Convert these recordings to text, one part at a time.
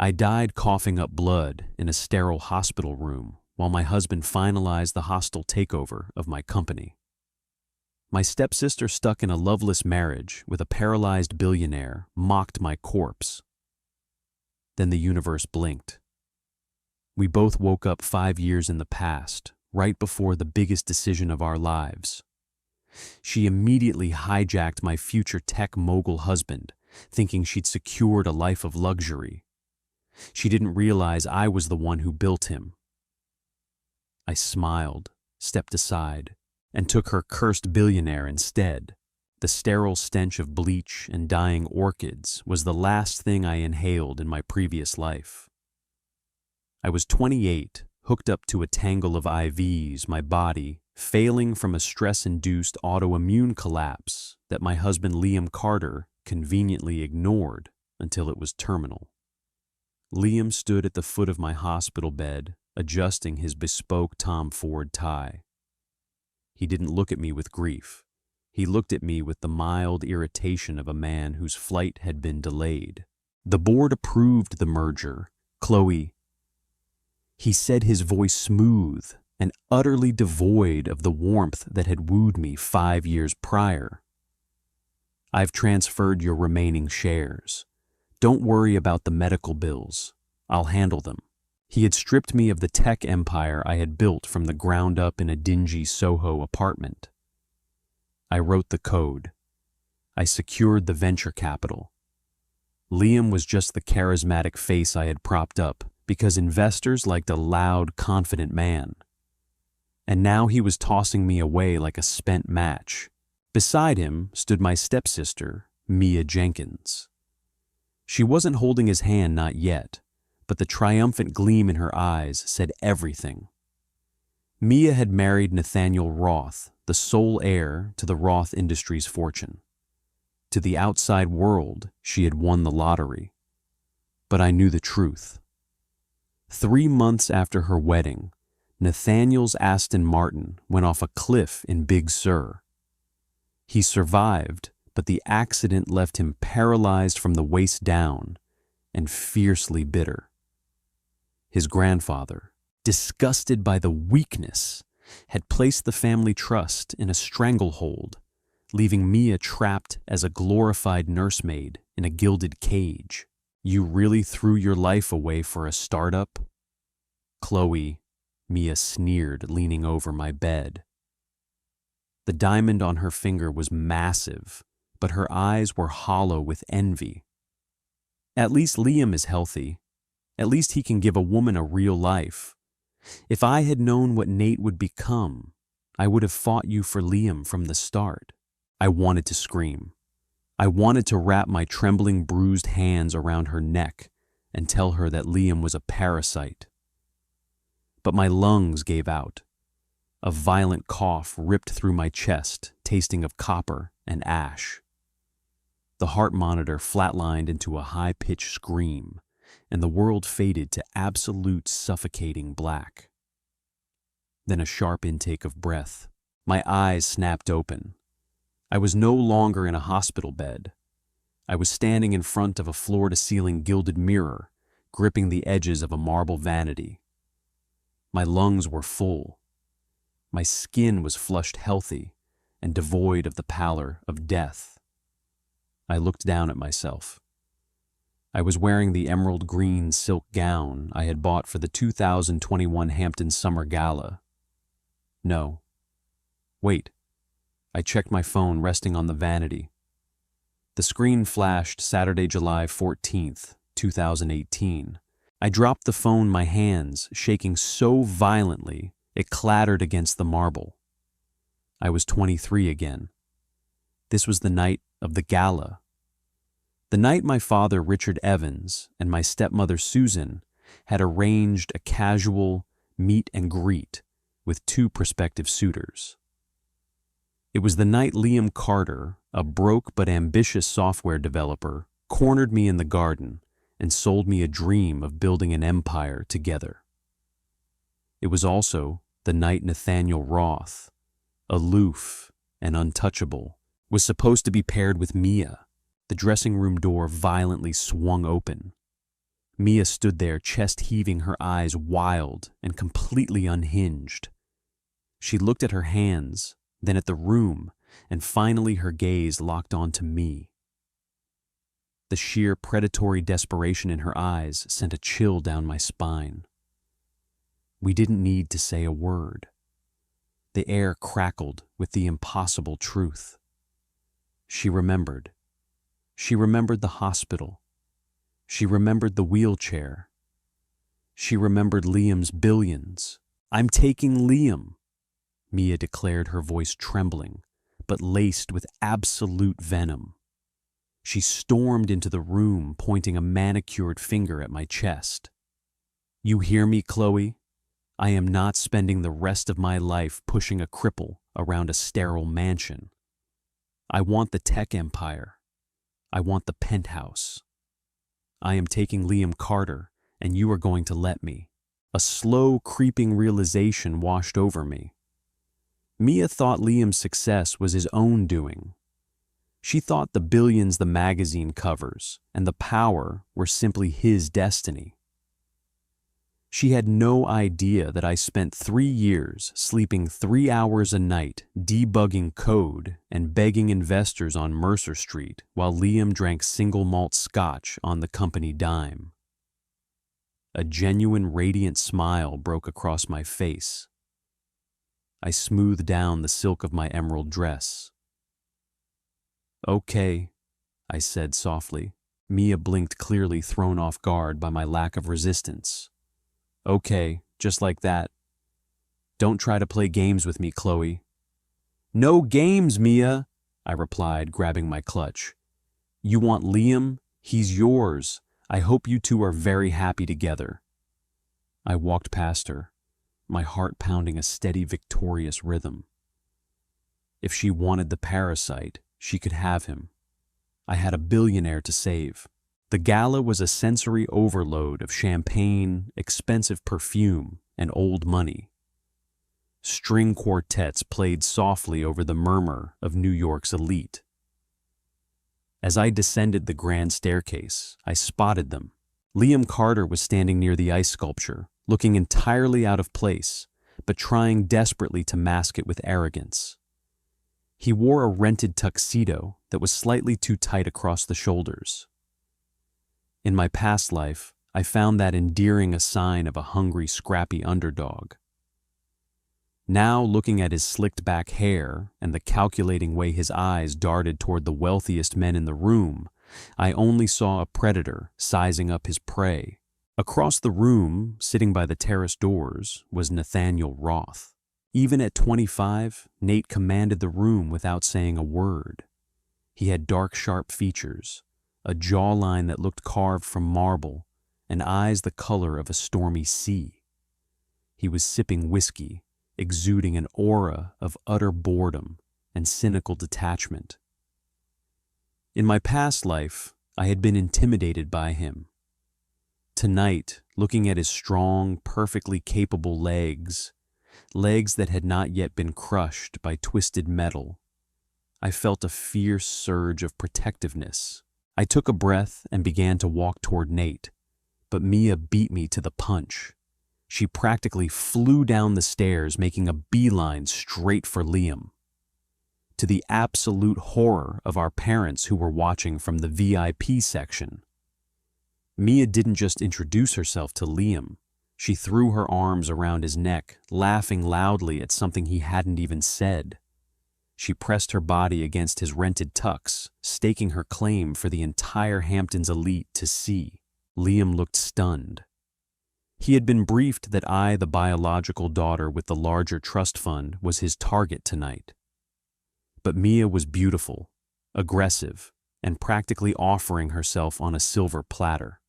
I died coughing up blood in a sterile hospital room while my husband finalized the hostile takeover of my company. My stepsister, stuck in a loveless marriage with a paralyzed billionaire, mocked my corpse. Then the universe blinked. We both woke up 5 years in the past, right before the biggest decision of our lives. She immediately hijacked my future tech mogul husband, thinking she'd secured a life of luxury. She didn't realize I was the one who built him. I smiled, stepped aside, and took her cursed billionaire instead. The sterile stench of bleach and dying orchids was the last thing I inhaled in my previous life. I was 28, hooked up to a tangle of IVs, my body failing from a stress-induced autoimmune collapse that my husband Liam Carter conveniently ignored until it was terminal. Liam stood at the foot of my hospital bed, adjusting his bespoke Tom Ford tie. He didn't look at me with grief. He looked at me with the mild irritation of a man whose flight had been delayed. The board approved the merger, Chloe. He said, his voice smooth and utterly devoid of the warmth that had wooed me 5 years prior. I've transferred your remaining shares. Don't worry about the medical bills. I'll handle them. He had stripped me of the tech empire I had built from the ground up in a dingy Soho apartment. I wrote the code. I secured the venture capital. Liam was just the charismatic face I had propped up because investors liked a loud, confident man. And now he was tossing me away like a spent match. Beside him stood my stepsister, Mia Jenkins. She wasn't holding his hand, not yet, but the triumphant gleam in her eyes said everything. Mia had married Nathaniel Roth, the sole heir to the Roth Industries fortune. To the outside world, she had won the lottery. But I knew the truth. 3 months after her wedding, Nathaniel's Aston Martin went off a cliff in Big Sur. He survived, but the accident left him paralyzed from the waist down and fiercely bitter. His grandfather, disgusted by the weakness, had placed the family trust in a stranglehold, leaving Mia trapped as a glorified nursemaid in a gilded cage. You really threw your life away for a startup? Chloe, Mia sneered, leaning over my bed. The diamond on her finger was massive, but her eyes were hollow with envy. At least Liam is healthy. At least he can give a woman a real life. If I had known what Nate would become, I would have fought you for Liam from the start. I wanted to scream. I wanted to wrap my trembling, bruised hands around her neck and tell her that Liam was a parasite. But my lungs gave out. A violent cough ripped through my chest, tasting of copper and ash. The heart monitor flatlined into a high-pitched scream, and the world faded to absolute suffocating black. Then a sharp intake of breath. My eyes snapped open. I was no longer in a hospital bed. I was standing in front of a floor-to-ceiling gilded mirror, gripping the edges of a marble vanity. My lungs were full. My skin was flushed healthy and devoid of the pallor of death. I looked down at myself. I was wearing the emerald green silk gown I had bought for the 2021 Hampton Summer Gala. No. Wait. I checked my phone resting on the vanity. The screen flashed Saturday, July 14th, 2018. I dropped the phone, my hands shaking so violently it clattered against the marble. I was 23 again. This was the night of the gala. The night my father, Richard Evans, and my stepmother, Susan, had arranged a casual meet and greet with 2 prospective suitors. It was the night Liam Carter, a broke but ambitious software developer, cornered me in the garden and sold me a dream of building an empire together. It was also the night Nathaniel Roth, aloof and untouchable, was supposed to be paired with Mia. The dressing room door violently swung open. Mia stood there, chest heaving, her eyes wild and completely unhinged. She looked at her hands, then at the room, and finally her gaze locked onto me. The sheer predatory desperation in her eyes sent a chill down my spine. We didn't need to say a word. The air crackled with the impossible truth. She remembered. She remembered the hospital. She remembered the wheelchair. She remembered Liam's billions. "I'm taking Liam," Mia declared, her voice trembling, but laced with absolute venom. She stormed into the room, pointing a manicured finger at my chest. "You hear me, Chloe? I am not spending the rest of my life pushing a cripple around a sterile mansion. I want the tech empire. I want the penthouse. I am taking Liam Carter, and you are going to let me." A slow, creeping realization washed over me. Mia thought Liam's success was his own doing. She thought the billions the magazine covers and the power were simply his destiny. She had no idea that I spent 3 years sleeping 3 hours a night debugging code and begging investors on Mercer Street while Liam drank single malt scotch on the company dime. A genuine radiant smile broke across my face. I smoothed down the silk of my emerald dress. "Okay," I said softly. Mia blinked, clearly thrown off guard by my lack of resistance. "Okay, just like that. Don't try to play games with me, Chloe." "No games, Mia," I replied, grabbing my clutch. "You want Liam? He's yours. I hope you two are very happy together." I walked past her, my heart pounding a steady, victorious rhythm. If she wanted the parasite, she could have him. I had a billionaire to save. The gala was a sensory overload of champagne, expensive perfume, and old money. String quartets played softly over the murmur of New York's elite. As I descended the grand staircase, I spotted them. Liam Carter was standing near the ice sculpture, looking entirely out of place, but trying desperately to mask it with arrogance. He wore a rented tuxedo that was slightly too tight across the shoulders. In my past life, I found that endearing a sign of a hungry, scrappy underdog. Now, looking at his slicked back hair and the calculating way his eyes darted toward the wealthiest men in the room, I only saw a predator sizing up his prey. Across the room, sitting by the terrace doors, was Nathaniel Roth. Even at 25, Nate commanded the room without saying a word. He had dark, sharp features, a jawline that looked carved from marble, and eyes the color of a stormy sea. He was sipping whiskey, exuding an aura of utter boredom and cynical detachment. In my past life, I had been intimidated by him. Tonight, looking at his strong, perfectly capable legs that had not yet been crushed by twisted metal, I felt a fierce surge of protectiveness. I took a breath and began to walk toward Nate, but Mia beat me to the punch. She practically flew down the stairs, making a beeline straight for Liam. To the absolute horror of our parents who were watching from the VIP section. Mia didn't just introduce herself to Liam. She threw her arms around his neck, laughing loudly at something he hadn't even said. She pressed her body against his rented tux, staking her claim for the entire Hamptons elite to see. Liam looked stunned. He had been briefed that I, the biological daughter with the larger trust fund, was his target tonight. But Mia was beautiful, aggressive, and practically offering herself on a silver platter.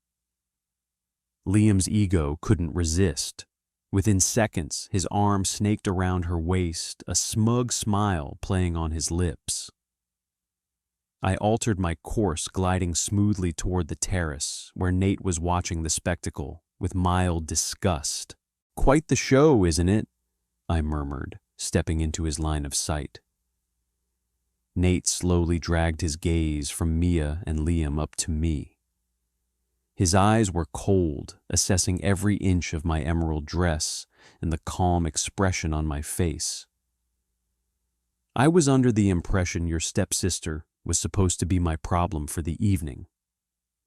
Liam's ego couldn't resist. Within seconds, his arm snaked around her waist, a smug smile playing on his lips. I altered my course, gliding smoothly toward the terrace, where Nate was watching the spectacle with mild disgust. "Quite the show, isn't it?" I murmured, stepping into his line of sight. Nate slowly dragged his gaze from Mia and Liam up to me. His eyes were cold, assessing every inch of my emerald dress and the calm expression on my face. I was under the impression your stepsister was supposed to be my problem for the evening.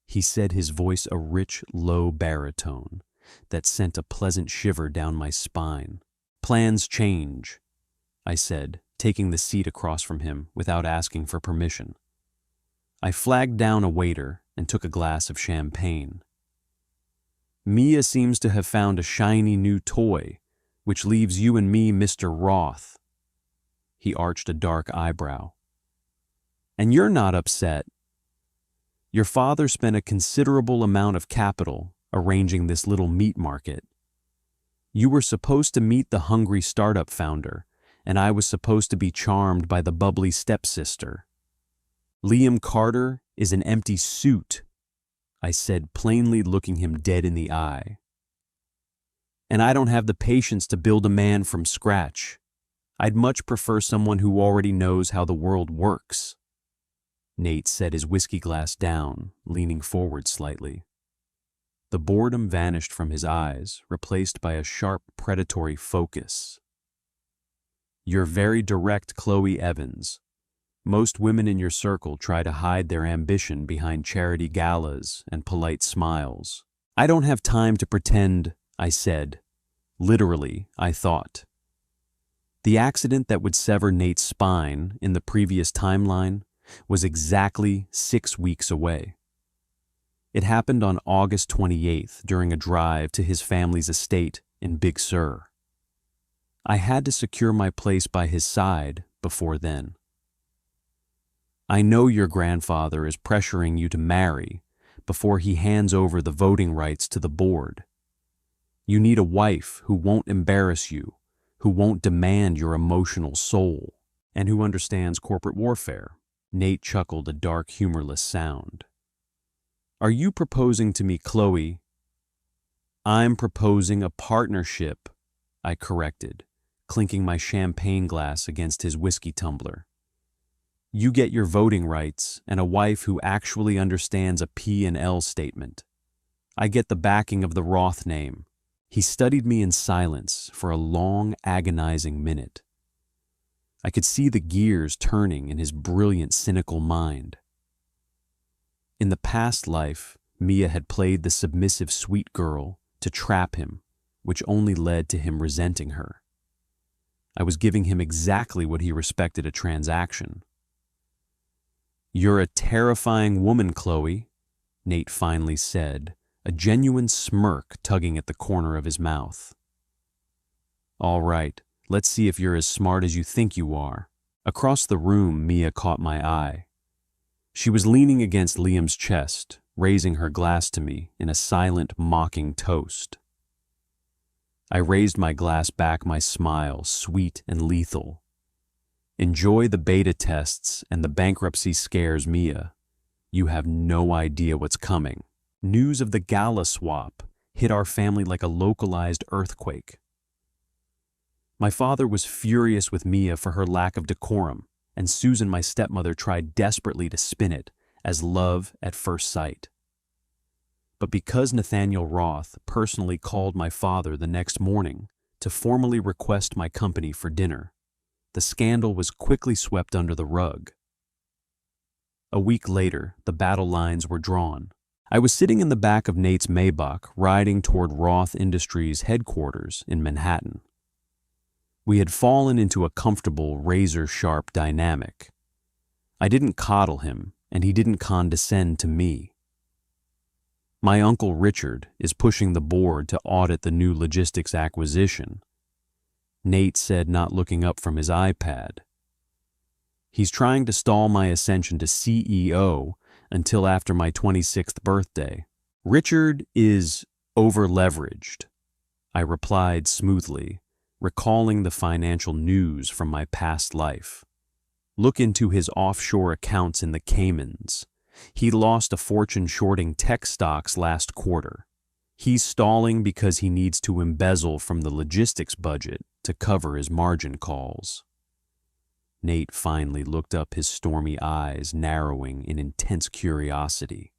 He said, his voice a rich, low baritone that sent a pleasant shiver down my spine. Plans change, I said, taking the seat across from him without asking for permission. I flagged down a waiter and took a glass of champagne. Mia seems to have found a shiny new toy, which leaves you and me, Mr. Roth. He arched a dark eyebrow. And you're not upset. Your father spent a considerable amount of capital arranging this little meat market. You were supposed to meet the hungry startup founder, and I was supposed to be charmed by the bubbly stepsister. Liam Carter is an empty suit, I said, plainly looking him dead in the eye. And I don't have the patience to build a man from scratch. I'd much prefer someone who already knows how the world works. Nate set his whiskey glass down, leaning forward slightly. The boredom vanished from his eyes, replaced by a sharp, predatory focus. You're very direct, Chloe Evans. Most women in your circle try to hide their ambition behind charity galas and polite smiles. I don't have time to pretend, I said. Literally, I thought. The accident that would sever Nate's spine in the previous timeline was exactly 6 weeks away. It happened on August 28th during a drive to his family's estate in Big Sur. I had to secure my place by his side before then. I know your grandfather is pressuring you to marry before he hands over the voting rights to the board. You need a wife who won't embarrass you, who won't demand your emotional soul, and who understands corporate warfare. Nate chuckled a dark, humorless sound. Are you proposing to me, Chloe? I'm proposing a partnership, I corrected, clinking my champagne glass against his whiskey tumbler. You get your voting rights and a wife who actually understands a P&L statement. I get the backing of the Roth name. He studied me in silence for a long, agonizing minute. I could see the gears turning in his brilliant, cynical mind. In the past life, Mia had played the submissive sweet girl to trap him, which only led to him resenting her. I was giving him exactly what he respected: a transaction. You're a terrifying woman, Chloe, Nate finally said, a genuine smirk tugging at the corner of his mouth. All right, let's see if you're as smart as you think you are. Across the room, Mia caught my eye. She was leaning against Liam's chest, raising her glass to me in a silent, mocking toast. I raised my glass back, my smile sweet and lethal. Enjoy the beta tests and the bankruptcy scares, Mia. You have no idea what's coming. News of the gala swap hit our family like a localized earthquake. My father was furious with Mia for her lack of decorum, and Susan, my stepmother, tried desperately to spin it as love at first sight. But because Nathaniel Roth personally called my father the next morning to formally request my company for dinner, the scandal was quickly swept under the rug. A week later, the battle lines were drawn. I was sitting in the back of Nate's Maybach, riding toward Roth Industries headquarters in Manhattan. We had fallen into a comfortable, razor-sharp dynamic. I didn't coddle him, and he didn't condescend to me. My uncle Richard is pushing the board to audit the new logistics acquisition, Nate said, not looking up from his iPad. He's trying to stall my ascension to CEO until after my 26th birthday. Richard is over-leveraged, I replied smoothly, recalling the financial news from my past life. Look into his offshore accounts in the Caymans. He lost a fortune shorting tech stocks last quarter. He's stalling because he needs to embezzle from the logistics budget to cover his margin calls. Nate finally looked up, his stormy eyes narrowing in intense curiosity.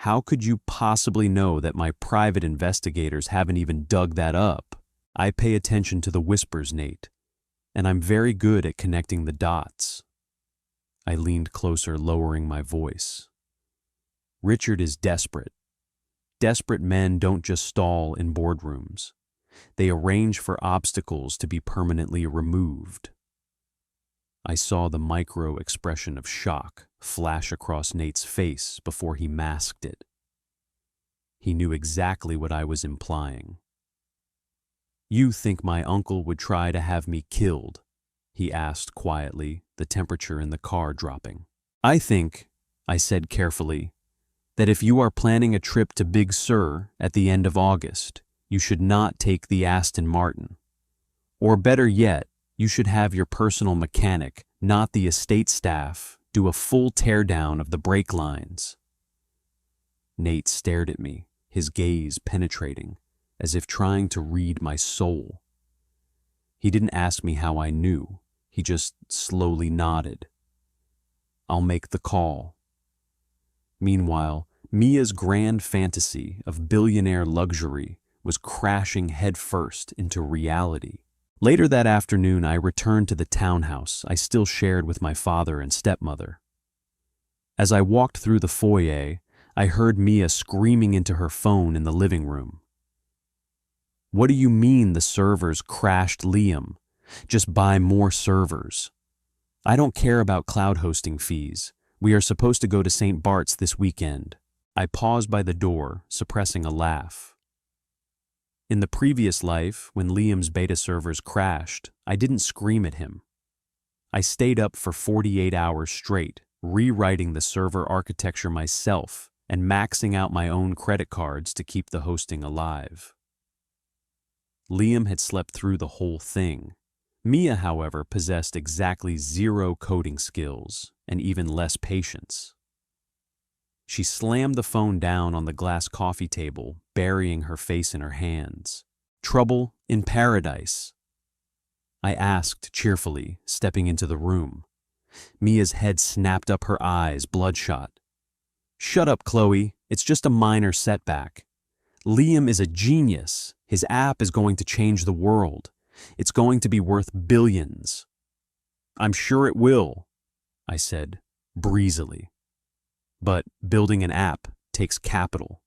How could you possibly know that my private investigators haven't even dug that up? I pay attention to the whispers, Nate, and I'm very good at connecting the dots. I leaned closer, lowering my voice. Richard is desperate. Desperate men don't just stall in boardrooms. They arrange for obstacles to be permanently removed. I saw the micro expression of shock flash across Nate's face before he masked it. He knew exactly what I was implying. You think my uncle would try to have me killed? He asked quietly, the temperature in the car dropping. I think, I said carefully, that if you are planning a trip to Big Sur at the end of August, you should not take the Aston Martin. Or better yet, you should have your personal mechanic, not the estate staff, do a full teardown of the brake lines. Nate stared at me, his gaze penetrating, as if trying to read my soul. He didn't ask me how I knew. He just slowly nodded. I'll make the call. Meanwhile, Mia's grand fantasy of billionaire luxury was crashing headfirst into reality. Later that afternoon, I returned to the townhouse I still shared with my father and stepmother. As I walked through the foyer, I heard Mia screaming into her phone in the living room. What do you mean the servers crashed, Liam? Just buy more servers. I don't care about cloud hosting fees. We are supposed to go to St. Bart's this weekend. I paused by the door, suppressing a laugh. In the previous life, when Liam's beta servers crashed, I didn't scream at him. I stayed up for 48 hours straight, rewriting the server architecture myself and maxing out my own credit cards to keep the hosting alive. Liam had slept through the whole thing. Mia, however, possessed exactly zero coding skills and even less patience. She slammed the phone down on the glass coffee table, burying her face in her hands. Trouble in paradise? I asked cheerfully, stepping into the room. Mia's head snapped up, her eyes bloodshot. Shut up, Chloe. It's just a minor setback. Liam is a genius. His app is going to change the world. It's going to be worth billions. I'm sure it will, I said, breezily. But building an app takes capital.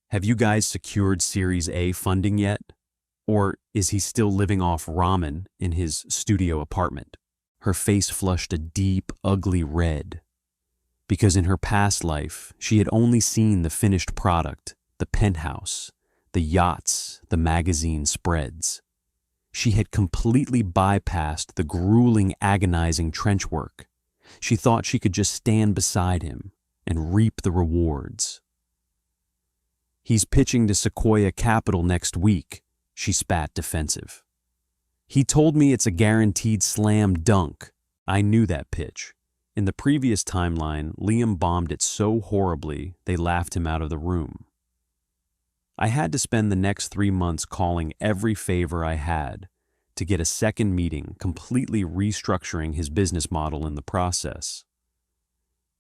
Have you guys secured Series A funding yet? Or is he still living off ramen in his studio apartment? Her face flushed a deep, ugly red. Because in her past life, she had only seen the finished product, the penthouse, the yachts, the magazine spreads. She had completely bypassed the grueling, agonizing trench work. She thought she could just stand beside him and reap the rewards. He's pitching to Sequoia Capital next week, she spat, defensive. He told me it's a guaranteed slam dunk. I knew that pitch. In the previous timeline, Liam bombed it so horribly they laughed him out of the room. I had to spend the next 3 months calling every favor I had to get a second meeting, completely restructuring his business model in the process.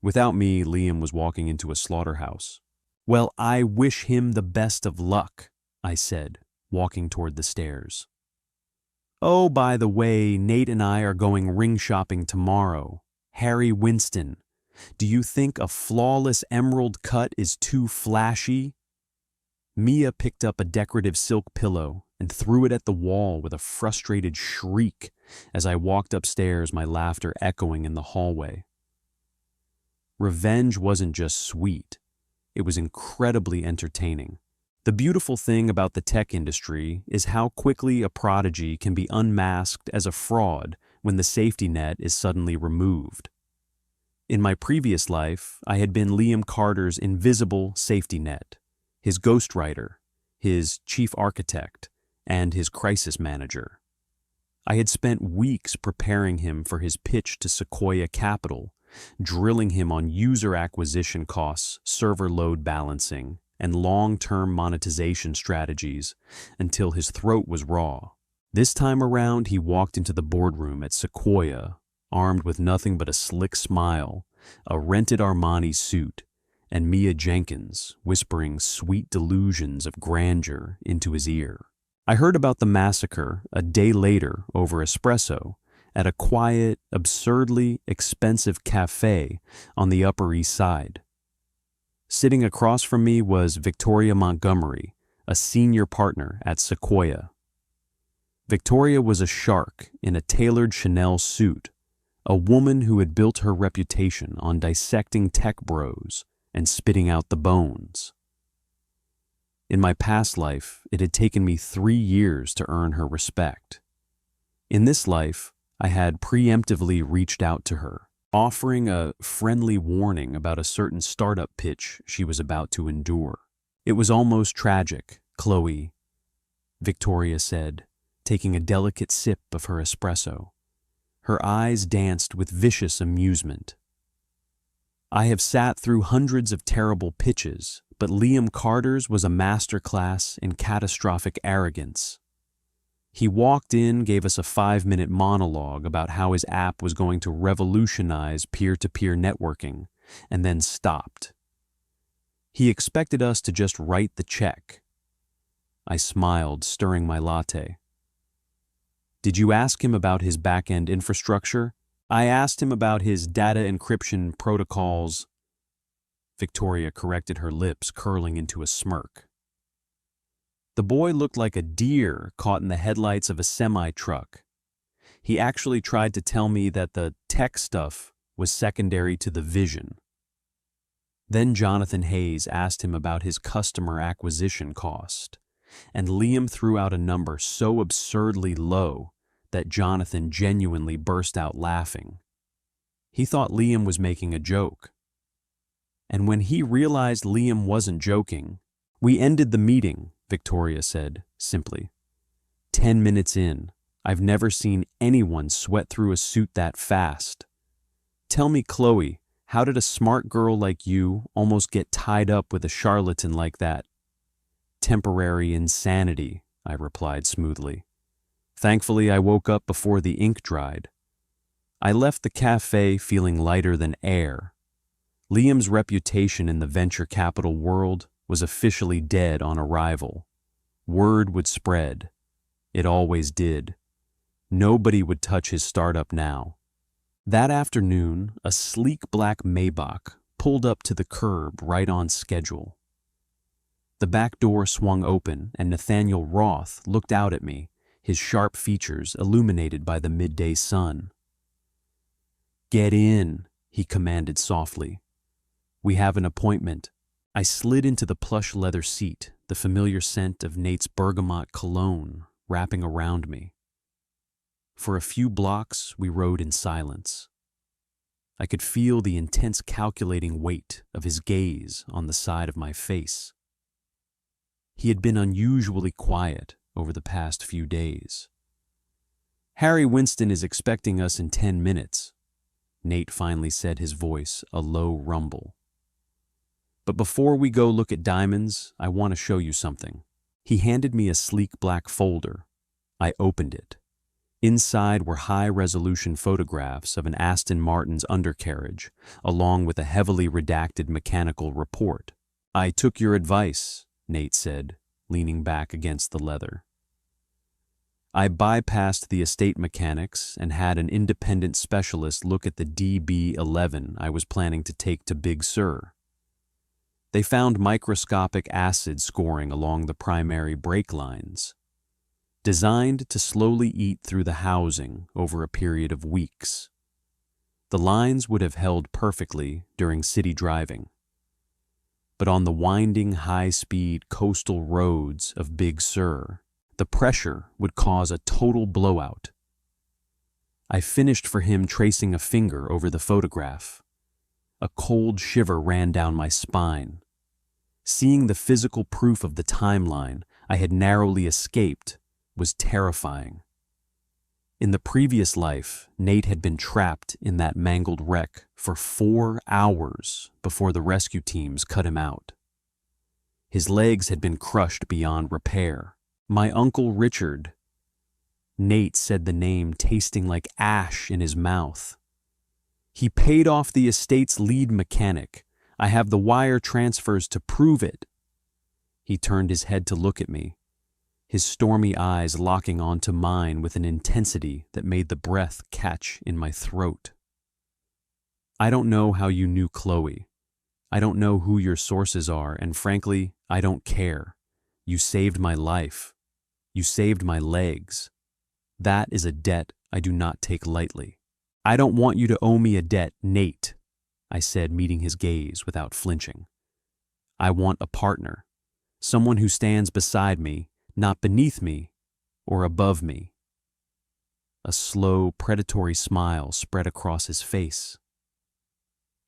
Without me, Liam was walking into a slaughterhouse. Well, I wish him the best of luck, I said, walking toward the stairs. Oh, by the way, Nate and I are going ring shopping tomorrow. Harry Winston. Do you think a flawless emerald cut is too flashy? Mia picked up a decorative silk pillow and threw it at the wall with a frustrated shriek as I walked upstairs, my laughter echoing in the hallway. Revenge wasn't just sweet, it was incredibly entertaining. The beautiful thing about the tech industry is how quickly a prodigy can be unmasked as a fraud when the safety net is suddenly removed. In my previous life, I had been Liam Carter's invisible safety net, his ghostwriter, his chief architect, and his crisis manager. I had spent weeks preparing him for his pitch to Sequoia Capital, drilling him on user acquisition costs, server load balancing, and long-term monetization strategies until his throat was raw. This time around, he walked into the boardroom at Sequoia, armed with nothing but a slick smile, a rented Armani suit, and Mia Jenkins whispering sweet delusions of grandeur into his ear. I heard about the massacre a day later over espresso at a quiet, absurdly expensive cafe on the Upper East Side. Sitting across from me was Victoria Montgomery, a senior partner at Sequoia. Victoria was a shark in a tailored Chanel suit, a woman who had built her reputation on dissecting tech bros and spitting out the bones. In my past life, it had taken me 3 years to earn her respect. In this life, I had preemptively reached out to her, offering a friendly warning about a certain startup pitch she was about to endure. "It was almost tragic, Chloe," Victoria said, taking a delicate sip of her espresso. Her eyes danced with vicious amusement. "I have sat through hundreds of terrible pitches, but Liam Carter's was a masterclass in catastrophic arrogance. He walked in, gave us a 5-minute monologue about how his app was going to revolutionize peer-to-peer networking, and then stopped. He expected us to just write the check." I smiled, stirring my latte. "Did you ask him about his back-end infrastructure?" "I asked him about his data encryption protocols." Victoria corrected her lips, curling into a smirk. "The boy looked like a deer caught in the headlights of a semi-truck. He actually tried to tell me that the tech stuff was secondary to the vision." Then Jonathan Hayes asked him about his customer acquisition cost, and Liam threw out a number so absurdly low that Jonathan genuinely burst out laughing. He thought Liam was making a joke. And when he realized Liam wasn't joking, "We ended the meeting," Victoria said, simply. 10 minutes in, I've never seen anyone sweat through a suit that fast. Tell me, Chloe, how did a smart girl like you almost get tied up with a charlatan like that?" "Temporary insanity," I replied smoothly. "Thankfully, I woke up before the ink dried." I left the cafe feeling lighter than air. Liam's reputation in the venture capital world was officially dead on arrival. Word would spread. It always did. Nobody would touch his startup now. That afternoon, a sleek black Maybach pulled up to the curb right on schedule. The back door swung open and Nathaniel Roth looked out at me, his sharp features illuminated by the midday sun. "Get in," he commanded softly. "We have an appointment." I slid into the plush leather seat, the familiar scent of Nate's bergamot cologne wrapping around me. For a few blocks, we rode in silence. I could feel the intense calculating weight of his gaze on the side of my face. He had been unusually quiet over the past few days. "Harry Winston is expecting us in 10 minutes, Nate finally said, his voice a low rumble. "But before we go look at diamonds, I want to show you something." He handed me a sleek black folder. I opened it. Inside were high-resolution photographs of an Aston Martin's undercarriage, along with a heavily redacted mechanical report. "I took your advice," Nate said, leaning back against the leather. I bypassed the estate mechanics and had an independent specialist look at the DB11 I was planning to take to Big Sur. They found microscopic acid scoring along the primary brake lines, designed to slowly eat through the housing over a period of weeks. The lines would have held perfectly during city driving, but on the winding, high-speed coastal roads of Big Sur, the pressure would cause a total blowout. I finished for him, tracing a finger over the photograph. A cold shiver ran down my spine. Seeing the physical proof of the timeline I had narrowly escaped was terrifying. In the previous life, Nate had been trapped in that mangled wreck for 4 hours before the rescue teams cut him out. His legs had been crushed beyond repair. My Uncle Richard. Nate said the name, tasting like ash in his mouth. He paid off the estate's lead mechanic, I have the wire transfers to prove it. He turned his head to look at me, his stormy eyes locking onto mine with an intensity that made the breath catch in my throat. I don't know how you knew Chloe. I don't know who your sources are, and frankly, I don't care. You saved my life. You saved my legs. That is a debt I do not take lightly. I don't want you to owe me a debt, Nate, I said, meeting his gaze without flinching. I want a partner, someone who stands beside me, not beneath me or above me. A slow, predatory smile spread across his face.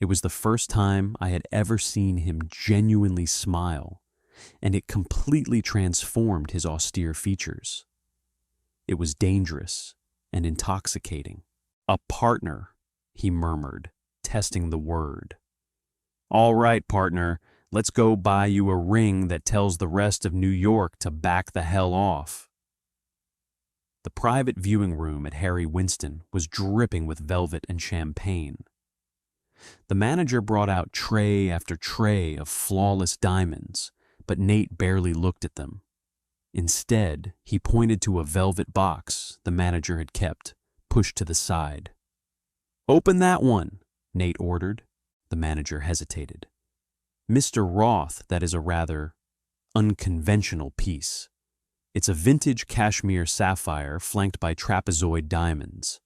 It was the first time I had ever seen him genuinely smile, and it completely transformed his austere features. It was dangerous and intoxicating. A partner, he murmured, testing the word. All right, partner, let's go buy you a ring that tells the rest of New York to back the hell off. The private viewing room at Harry Winston was dripping with velvet and champagne. The manager brought out tray after tray of flawless diamonds, but Nate barely looked at them. Instead, he pointed to a velvet box the manager had kept, pushed to the side. Open that one, Nate ordered. The manager hesitated. Mr. Roth, that is a rather unconventional piece. It's a vintage cashmere sapphire flanked by trapezoid diamonds.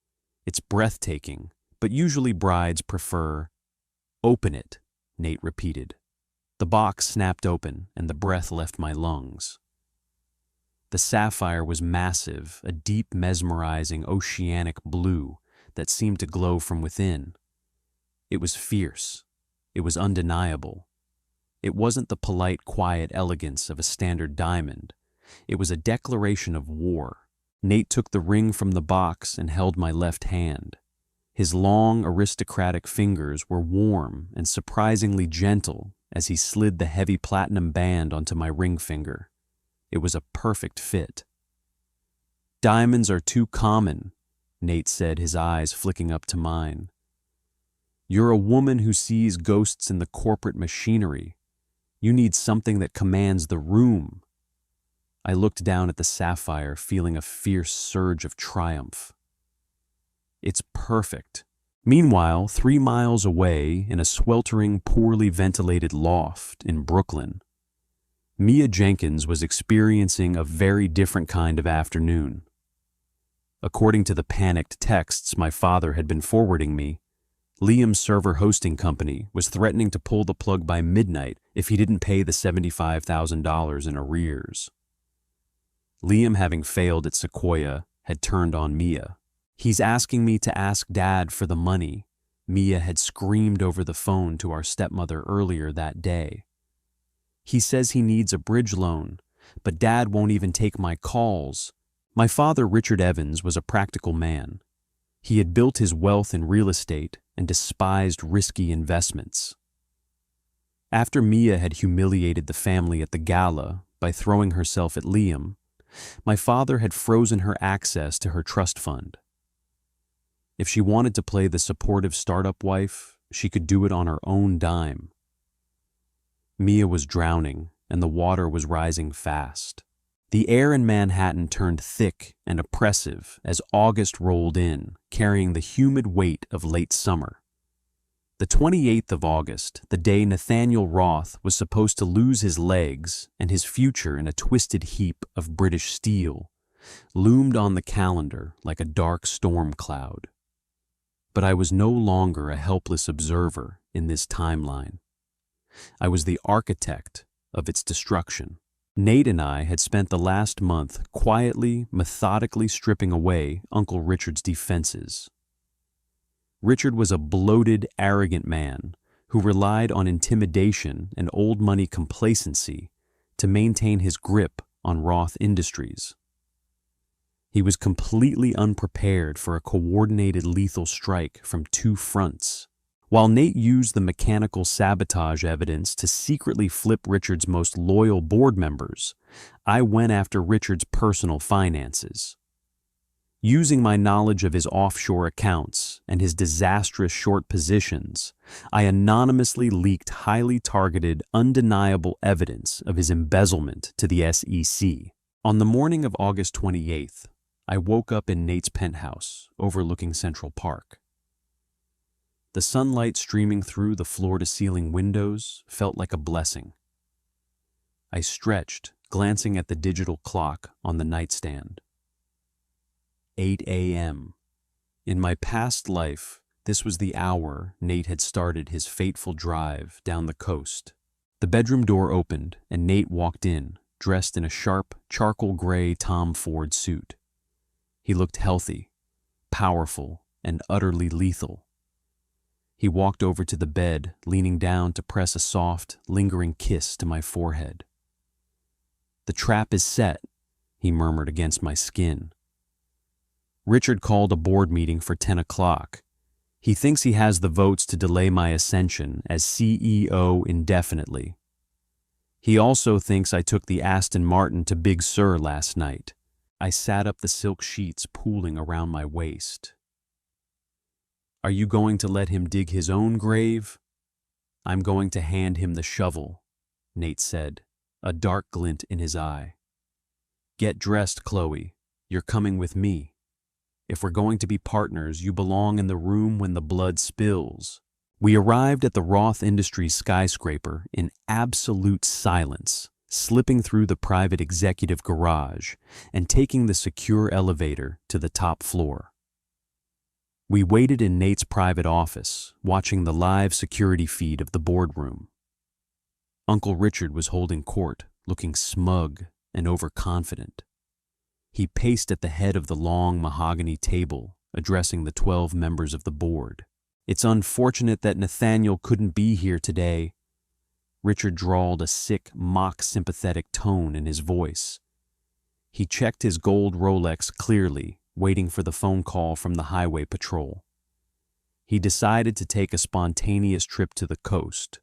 It's breathtaking, but usually brides prefer. Open it, Nate repeated. The box snapped open and the breath left my lungs. The sapphire was massive, a deep, mesmerizing, oceanic blue that seemed to glow from within. It was fierce. It was undeniable. It wasn't the polite, quiet elegance of a standard diamond. It was a declaration of war. Nate took the ring from the box and held my left hand. His long, aristocratic fingers were warm and surprisingly gentle as he slid the heavy platinum band onto my ring finger. It was a perfect fit. Diamonds are too common, Nate said, his eyes flicking up to mine. You're a woman who sees ghosts in the corporate machinery. You need something that commands the room. I looked down at the sapphire, feeling a fierce surge of triumph. It's perfect. Meanwhile, 3 miles away, in a sweltering, poorly ventilated loft in Brooklyn, Mia Jenkins was experiencing a very different kind of afternoon. According to the panicked texts my father had been forwarding me, Liam's server hosting company was threatening to pull the plug by midnight if he didn't pay the $75,000 in arrears. Liam, having failed at Sequoia, had turned on Mia. He's asking me to ask Dad for the money, Mia had screamed over the phone to our stepmother earlier that day. He says he needs a bridge loan, but Dad won't even take my calls. My father, Richard Evans, was a practical man. He had built his wealth in real estate and despised risky investments. After Mia had humiliated the family at the gala by throwing herself at Liam, my father had frozen her access to her trust fund. If she wanted to play the supportive startup wife, she could do it on her own dime. Mia was drowning, and the water was rising fast. The air in Manhattan turned thick and oppressive as August rolled in, carrying the humid weight of late summer. The 28th of August, the day Nathaniel Roth was supposed to lose his legs and his future in a twisted heap of British steel, loomed on the calendar like a dark storm cloud. But I was no longer a helpless observer in this timeline. I was the architect of its destruction. Nate and I had spent the last month quietly, methodically stripping away Uncle Richard's defenses. Richard was a bloated, arrogant man who relied on intimidation and old money complacency to maintain his grip on Roth Industries. He was completely unprepared for a coordinated lethal strike from 2 fronts. While Nate used the mechanical sabotage evidence to secretly flip Richard's most loyal board members, I went after Richard's personal finances. Using my knowledge of his offshore accounts and his disastrous short positions, I anonymously leaked highly targeted, undeniable evidence of his embezzlement to the SEC. On the morning of August 28th, I woke up in Nate's penthouse overlooking Central Park. The sunlight streaming through the floor-to-ceiling windows felt like a blessing. I stretched, glancing at the digital clock on the nightstand. 8 a.m. In my past life, this was the hour Nate had started his fateful drive down the coast. The bedroom door opened, and Nate walked in, dressed in a sharp, charcoal gray Tom Ford suit. He looked healthy, powerful, and utterly lethal. He walked over to the bed, leaning down to press a soft, lingering kiss to my forehead. "The trap is set," he murmured against my skin. "Richard called a board meeting for 10 o'clock. He thinks he has the votes to delay my ascension as CEO indefinitely. He also thinks I took the Aston Martin to Big Sur last night." I sat up, the silk sheets pooling around my waist. "Are you going to let him dig his own grave?" "I'm going to hand him the shovel," Nate said, a dark glint in his eye. "Get dressed, Chloe. You're coming with me. If we're going to be partners, you belong in the room when the blood spills." We arrived at the Roth Industries skyscraper in absolute silence, slipping through the private executive garage and taking the secure elevator to the top floor. We waited in Nate's private office, watching the live security feed of the boardroom. Uncle Richard was holding court, looking smug and overconfident. He paced at the head of the long mahogany table, addressing the 12 members of the board. "It's unfortunate that Nathaniel couldn't be here today." Richard drawled a sick, mock-sympathetic tone in his voice. He checked his gold Rolex clearly, waiting for the phone call from the highway patrol. He decided to take a spontaneous trip to the coast,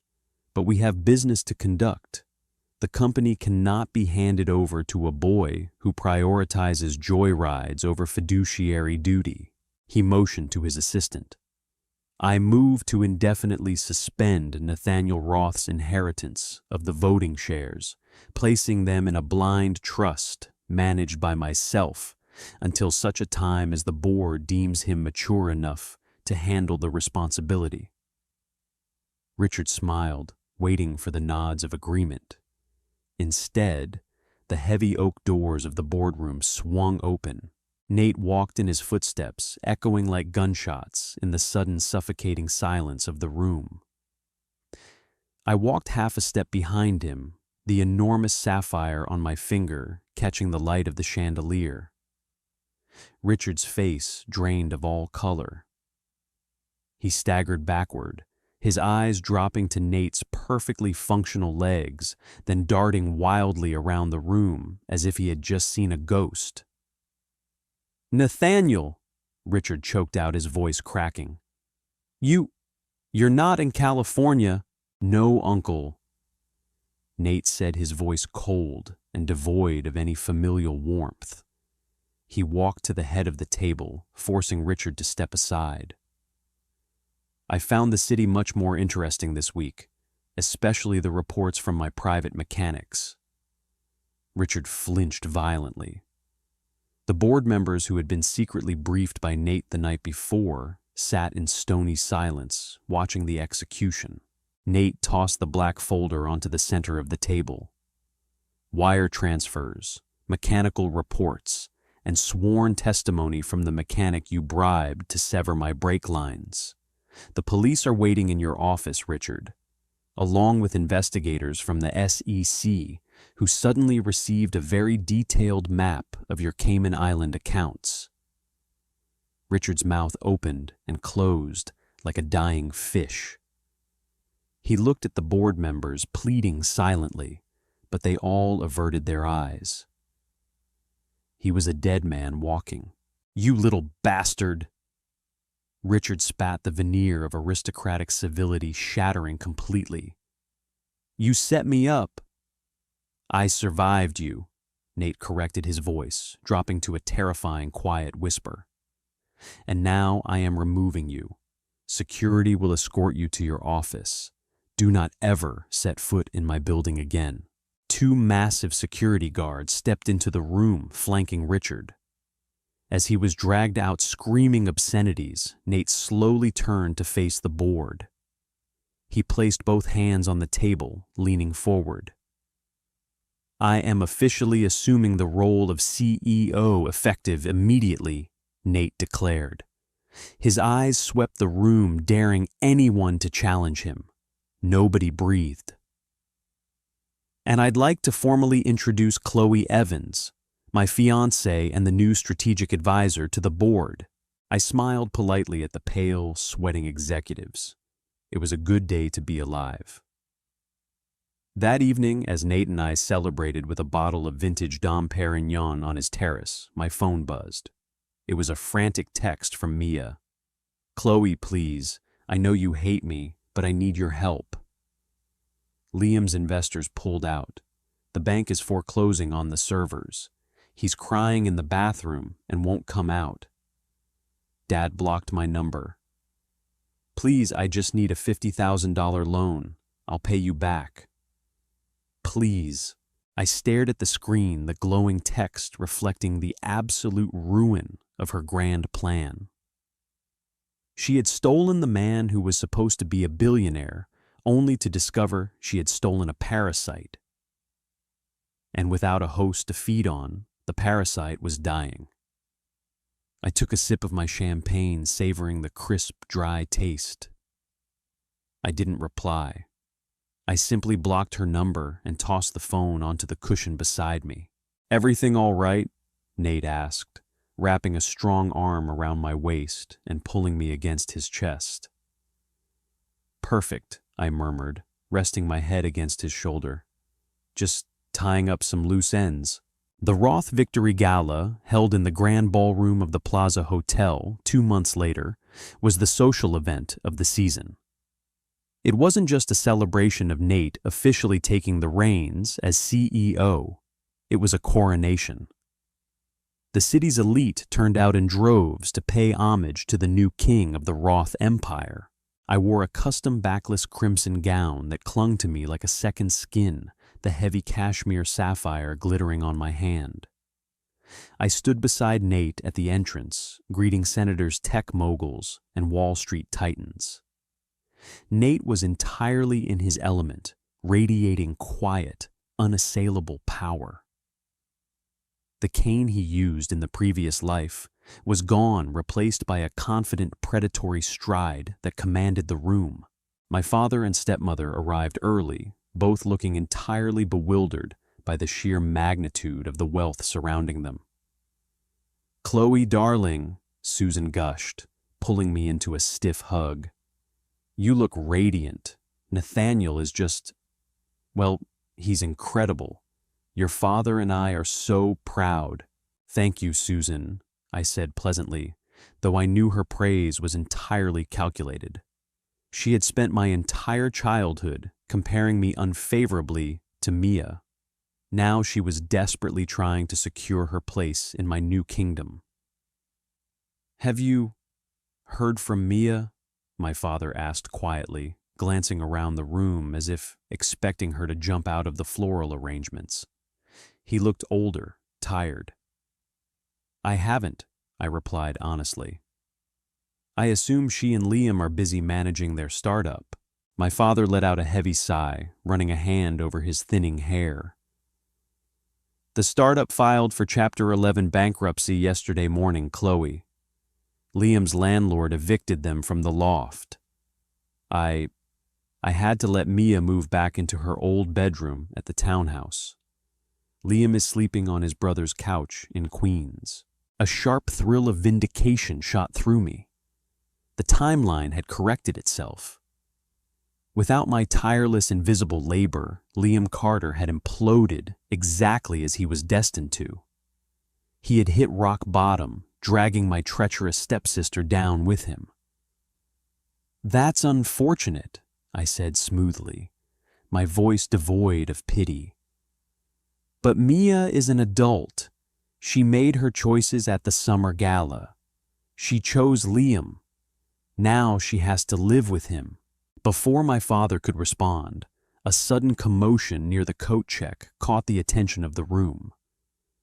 but we have business to conduct. The company cannot be handed over to a boy who prioritizes joyrides over fiduciary duty. He motioned to his assistant. "I move to indefinitely suspend Nathaniel Roth's inheritance of the voting shares, placing them in a blind trust managed by myself until such a time as the board deems him mature enough to handle the responsibility." Richard smiled, waiting for the nods of agreement. Instead, the heavy oak doors of the boardroom swung open. Nate walked in his footsteps, echoing like gunshots in the sudden suffocating silence of the room. I walked half a step behind him, the enormous sapphire on my finger catching the light of the chandelier. Richard's face drained of all color. He staggered backward, his eyes dropping to Nate's perfectly functional legs, then darting wildly around the room as if he had just seen a ghost. "Nathaniel," Richard choked out, his voice cracking. You're not in California." "No, Uncle." Nate said, his voice cold and devoid of any familial warmth. He walked to the head of the table, forcing Richard to step aside. "I found the city much more interesting this week, especially the reports from my private mechanics." Richard flinched violently. The board members who had been secretly briefed by Nate the night before sat in stony silence, watching the execution. Nate tossed the black folder onto the center of the table. "Wire transfers, mechanical reports, and sworn testimony from the mechanic you bribed to sever my brake lines. The police are waiting in your office, Richard, along with investigators from the SEC who suddenly received a very detailed map of your Cayman Island accounts." Richard's mouth opened and closed like a dying fish. He looked at the board members, pleading silently, but they all averted their eyes. He was a dead man walking. "You little bastard!" Richard spat, the veneer of aristocratic civility shattering completely. "You set me up." "I survived you. Nate corrected his voice, dropping to a terrifying quiet whisper. And now I am removing you. Security will escort you to your office. Do not ever set foot in my building again. Two massive security guards stepped into the room flanking Richard. As he was dragged out screaming obscenities, Nate slowly turned to face the board. He placed both hands on the table, leaning forward. I am officially assuming the role of CEO effective immediately, Nate declared. His eyes swept the room, daring anyone to challenge him. Nobody breathed. And I'd like to formally introduce Chloe Evans, my fiancée and the new strategic advisor to the board. I smiled politely at the pale, sweating executives. It was a good day to be alive. That evening, as Nate and I celebrated with a bottle of vintage Dom Perignon on his terrace, my phone buzzed. It was a frantic text from Mia. Chloe, please. I know you hate me, but I need your help. Liam's investors pulled out. The bank is foreclosing on the servers. He's crying in the bathroom and won't come out. Dad blocked my number. Please, I just need a $50,000 loan. I'll pay you back. Please. I stared at the screen, the glowing text reflecting the absolute ruin of her grand plan. She had stolen the man who was supposed to be a billionaire, only to discover she had stolen a parasite. And without a host to feed on, the parasite was dying. I took a sip of my champagne, savoring the crisp, dry taste. I didn't reply. I simply blocked her number and tossed the phone onto the cushion beside me. Everything all right? Nate asked, wrapping a strong arm around my waist and pulling me against his chest. Perfect, I murmured, resting my head against his shoulder. Just tying up some loose ends. The Roth Victory Gala, held in the grand ballroom of the Plaza Hotel 2 months later, was the social event of the season. It wasn't just a celebration of Nate officially taking the reins as CEO. It was a coronation. The city's elite turned out in droves to pay homage to the new king of the Roth Empire. I wore a custom backless crimson gown that clung to me like a second skin, the heavy cashmere sapphire glittering on my hand. I stood beside Nate at the entrance, greeting senators, tech moguls, and Wall Street titans. Nate was entirely in his element, radiating quiet, unassailable power. The cane he used in the previous life was gone, replaced by a confident, predatory stride that commanded the room. My father and stepmother arrived early, both looking entirely bewildered by the sheer magnitude of the wealth surrounding them. Chloe, darling, Susan gushed, pulling me into a stiff hug. You look radiant. Nathaniel is just, well, he's incredible. Your father and I are so proud. Thank you, Susan, I said pleasantly, though I knew her praise was entirely calculated. She had spent my entire childhood comparing me unfavorably to Mia. Now she was desperately trying to secure her place in my new kingdom. Have you heard from Mia? My father asked quietly, glancing around the room as if expecting her to jump out of the floral arrangements. He looked older, tired. I haven't, I replied honestly. I assume she and Liam are busy managing their startup. My father let out a heavy sigh, running a hand over his thinning hair. The startup filed for Chapter 11 bankruptcy yesterday morning, Chloe. Liam's landlord evicted them from the loft. I had to let Mia move back into her old bedroom at the townhouse. Liam is sleeping on his brother's couch in Queens. A sharp thrill of vindication shot through me. The timeline had corrected itself. Without my tireless invisible labor, Liam Carter had imploded exactly as he was destined to. He had hit rock bottom, dragging my treacherous stepsister down with him. That's unfortunate, I said smoothly, my voice devoid of pity. But Mia is an adult. She made her choices at the summer gala. She chose Liam. Now she has to live with him. Before my father could respond, a sudden commotion near the coat check caught the attention of the room.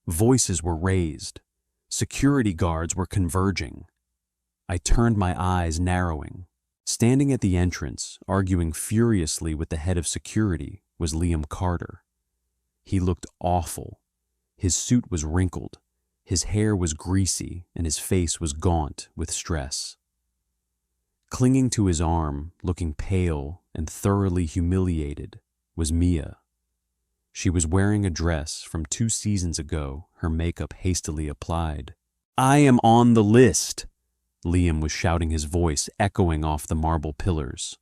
Voices were raised. Security guards were converging. I turned my eyes, narrowing. Standing at the entrance, arguing furiously with the head of security, was Liam Carter. He looked awful. His suit was wrinkled, his hair was greasy, and his face was gaunt with stress. Clinging to his arm, looking pale and thoroughly humiliated, was Mia. She was wearing a dress from 2 seasons ago, her makeup hastily applied. "I am on the list!" Liam was shouting, his voice echoing off the marble pillars.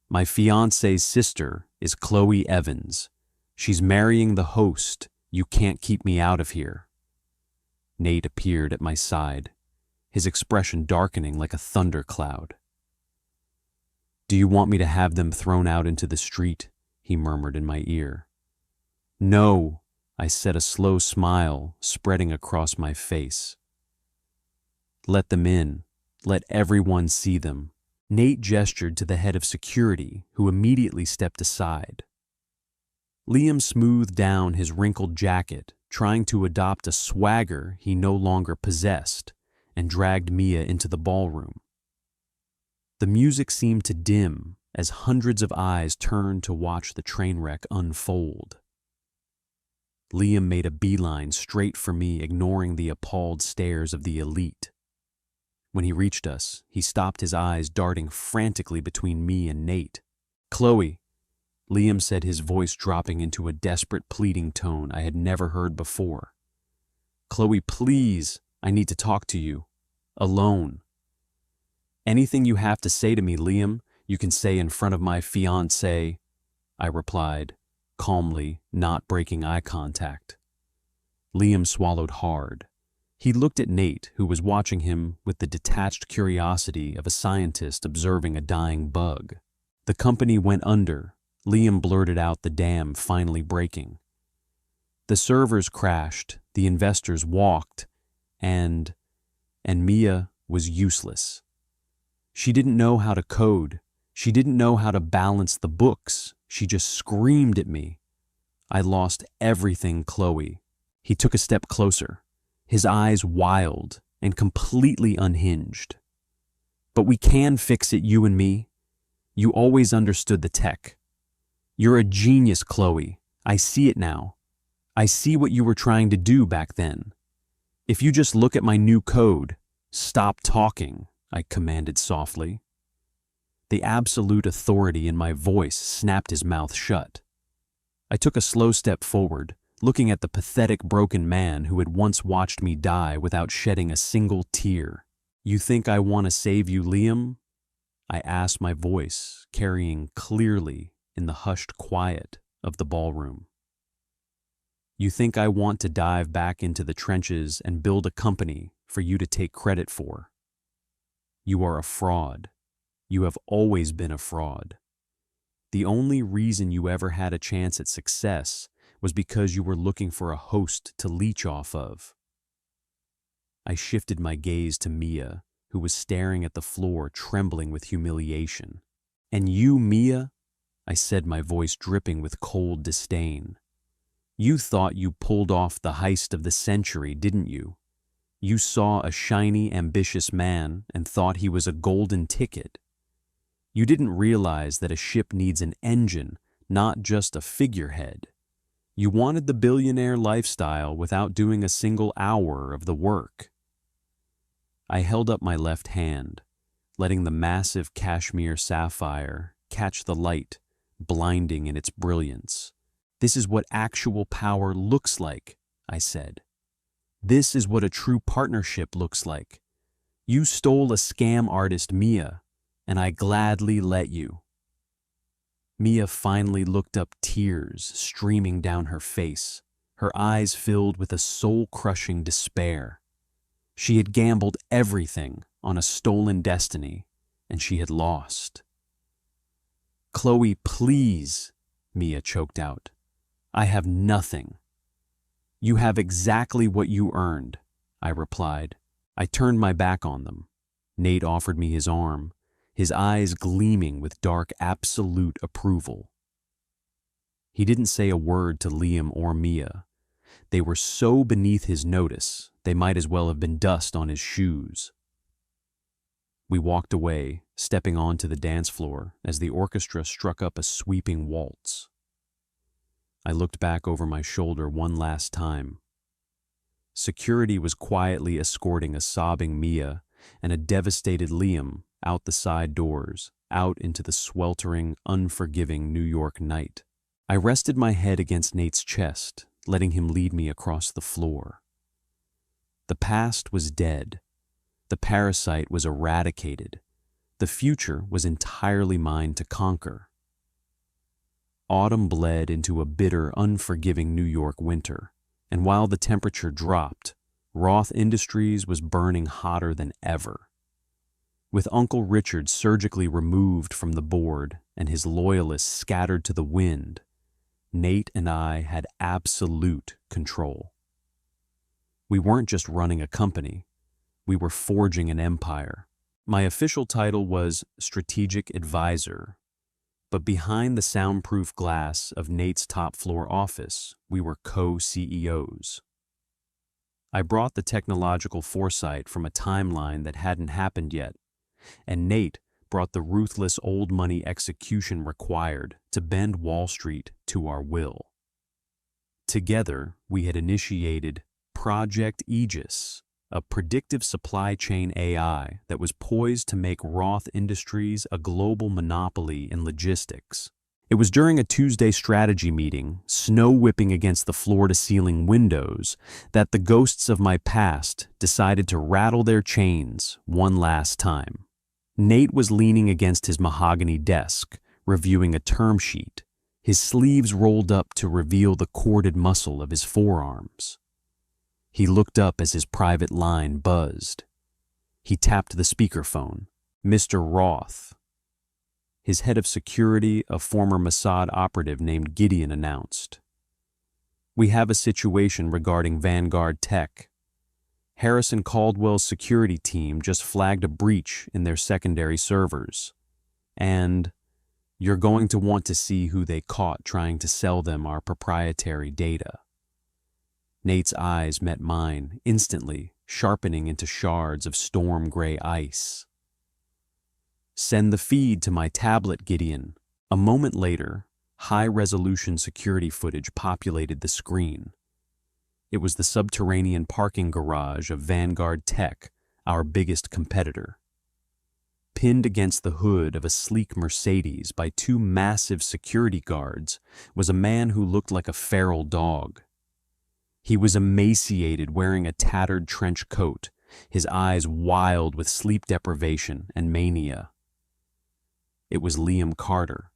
"My fiancé's sister is Chloe Evans. She's marrying the host. You can't keep me out of here." Nate appeared at my side, his expression darkening like a thundercloud. "Do you want me to have them thrown out into the street?" he murmured in my ear. "No," I said, a slow smile spreading across my face. "Let them in. Let everyone see them." Nate gestured to the head of security, who immediately stepped aside. Liam smoothed down his wrinkled jacket, trying to adopt a swagger he no longer possessed, and dragged Mia into the ballroom. The music seemed to dim as hundreds of eyes turned to watch the train wreck unfold. Liam made a beeline straight for me, ignoring the appalled stares of the elite. When he reached us, he stopped, his eyes darting frantically between me and Nate. "Chloe," Liam said, his voice dropping into a desperate pleading tone I had never heard before. "Chloe, please, I need to talk to you. Alone." "Anything you have to say to me, Liam, you can say in front of my fiancée," I replied, calmly, not breaking eye contact. Liam swallowed hard. He looked at Nate, who was watching him with the detached curiosity of a scientist observing a dying bug. "The company went under," Liam blurted out, the dam finally breaking. "The servers crashed, the investors walked, and Mia was useless. She didn't know how to code. She didn't know how to balance the books. She just screamed at me. I lost everything, Chloe." He took a step closer, his eyes wild and completely unhinged. "But we can fix it, you and me. You always understood the tech. You're a genius, Chloe. I see it now. I see what you were trying to do back then. If you just look at my new code." "Stop talking," I commanded softly. The absolute authority in my voice snapped his mouth shut. I took a slow step forward, looking at the pathetic, broken man who had once watched me die without shedding a single tear. "You think I want to save you, Liam?" I asked, my voice carrying clearly in the hushed quiet of the ballroom. "You think I want to dive back into the trenches and build a company for you to take credit for? You are a fraud. You have always been a fraud. The only reason you ever had a chance at success was because you were looking for a host to leech off of." I shifted my gaze to Mia, who was staring at the floor, trembling with humiliation. "And you, Mia," I said, my voice dripping with cold disdain. "You thought you pulled off the heist of the century, didn't you? You saw a shiny, ambitious man and thought he was a golden ticket. You didn't realize that a ship needs an engine, not just a figurehead. You wanted the billionaire lifestyle without doing a single hour of the work." I held up my left hand, letting the massive cashmere sapphire catch the light, blinding in its brilliance. "This is what actual power looks like," I said. "This is what a true partnership looks like. You stole a scam artist, Mia, and I gladly let you." Mia finally looked up, tears streaming down her face, her eyes filled with a soul-crushing despair. She had gambled everything on a stolen destiny, and she had lost. "Chloe, please," Mia choked out. I have nothing. You have exactly what you earned, I replied. I turned my back on them. Nate offered me his arm, his eyes gleaming with dark, absolute approval. He didn't say a word to Liam or Mia. They were so beneath his notice, they might as well have been dust on his shoes. We walked away, stepping onto the dance floor as the orchestra struck up a sweeping waltz. I looked back over my shoulder one last time. Security was quietly escorting a sobbing Mia and a devastated Liam out the side doors, out into the sweltering, unforgiving New York night. I rested my head against Nate's chest, letting him lead me across the floor. The past was dead. The parasite was eradicated. The future was entirely mine to conquer. Autumn bled into a bitter, unforgiving New York winter, and while the temperature dropped, Roth Industries was burning hotter than ever. With Uncle Richard surgically removed from the board and his loyalists scattered to the wind, Nate and I had absolute control. We weren't just running a company, we were forging an empire. My official title was Strategic Advisor, but behind the soundproof glass of Nate's top-floor office, we were co-CEOs. I brought the technological foresight from a timeline that hadn't happened yet, and Nate brought the ruthless old money execution required to bend Wall Street to our will. Together, we had initiated Project Aegis, a predictive supply chain AI that was poised to make Roth Industries a global monopoly in logistics. It was during a Tuesday strategy meeting, snow whipping against the floor-to-ceiling windows, that the ghosts of my past decided to rattle their chains one last time. Nate was leaning against his mahogany desk, reviewing a term sheet, his sleeves rolled up to reveal the corded muscle of his forearms. He looked up as his private line buzzed. He tapped the speakerphone. Mr. Roth. His head of security, a former Mossad operative named Gideon, announced. We have a situation regarding Vanguard Tech. Harrison Caldwell's security team just flagged a breach in their secondary servers. And you're going to want to see who they caught trying to sell them our proprietary data. Nate's eyes met mine, instantly sharpening into shards of storm-gray ice. Send the feed to my tablet, Gideon. A moment later, high-resolution security footage populated the screen. It was the subterranean parking garage of Vanguard Tech, our biggest competitor. Pinned against the hood of a sleek Mercedes by two massive security guards was a man who looked like a feral dog. He was emaciated, wearing a tattered trench coat, his eyes wild with sleep deprivation and mania. It was Liam Carter.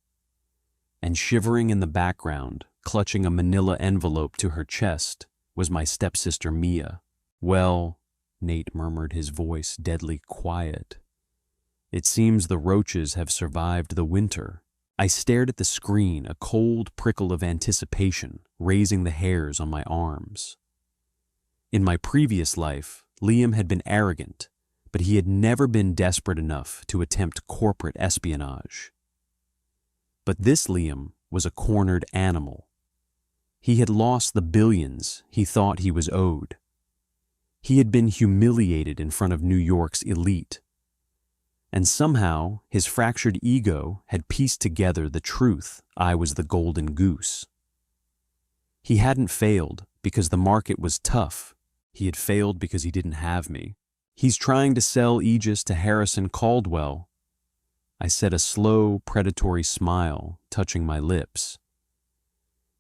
And shivering in the background, clutching a manila envelope to her chest, was my stepsister Mia. Well, Nate murmured, his voice deadly quiet. It seems the roaches have survived the winter. I stared at the screen, a cold prickle of anticipation raising the hairs on my arms. In my previous life, Liam had been arrogant, but he had never been desperate enough to attempt corporate espionage. But this Liam was a cornered animal. He had lost the billions he thought he was owed. He had been humiliated in front of New York's elite. And somehow, his fractured ego had pieced together the truth I was the golden goose. He hadn't failed because the market was tough. He had failed because he didn't have me. He's trying to sell Aegis to Harrison Caldwell. I said, a slow, predatory smile touching my lips.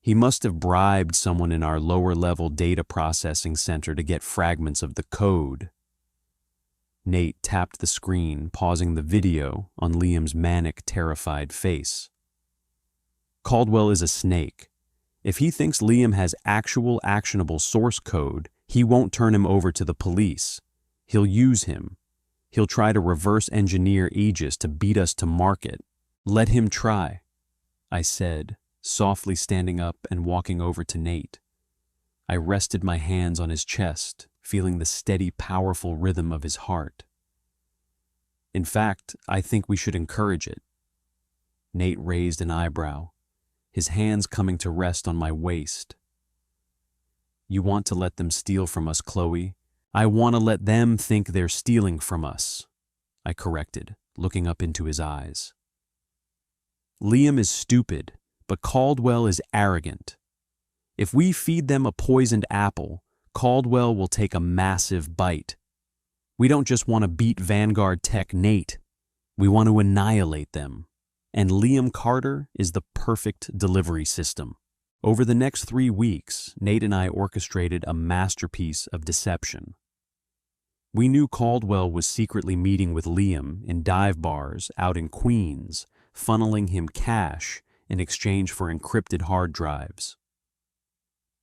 He must have bribed someone in our lower-level data processing center to get fragments of the code. Nate tapped the screen, pausing the video on Liam's manic, terrified face. Caldwell is a snake. If he thinks Liam has actual actionable source code, he won't turn him over to the police. He'll use him. He'll try to reverse engineer Aegis to beat us to market. Let him try, I said, softly standing up and walking over to Nate. I rested my hands on his chest, feeling the steady, powerful rhythm of his heart. In fact, I think we should encourage it. Nate raised an eyebrow, his hands coming to rest on my waist. You want to let them steal from us, Chloe? I want to let them think they're stealing from us, I corrected, looking up into his eyes. Liam is stupid, but Caldwell is arrogant. If we feed them a poisoned apple, Caldwell will take a massive bite. We don't just want to beat Vanguard Tech Nate. We want to annihilate them. And Liam Carter is the perfect delivery system. Over the next 3 weeks, Nate and I orchestrated a masterpiece of deception. We knew Caldwell was secretly meeting with Liam in dive bars out in Queens, funneling him cash in exchange for encrypted hard drives.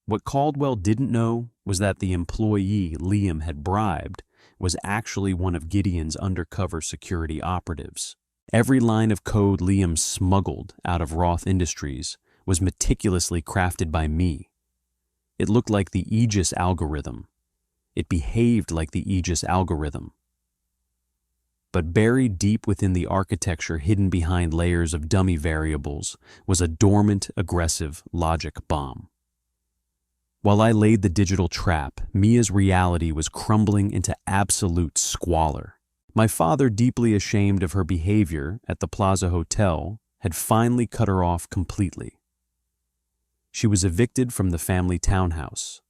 What Caldwell didn't know was that the employee Liam had bribed was actually one of Gideon's undercover security operatives. Every line of code Liam smuggled out of Roth Industries was meticulously crafted by me. It looked like the Aegis algorithm. It behaved like the Aegis algorithm. But buried deep within the architecture hidden behind layers of dummy variables was a dormant, aggressive logic bomb. While I laid the digital trap, Mia's reality was crumbling into absolute squalor. My father, deeply ashamed of her behavior at the Plaza Hotel, had finally cut her off completely. She was evicted from the family townhouse.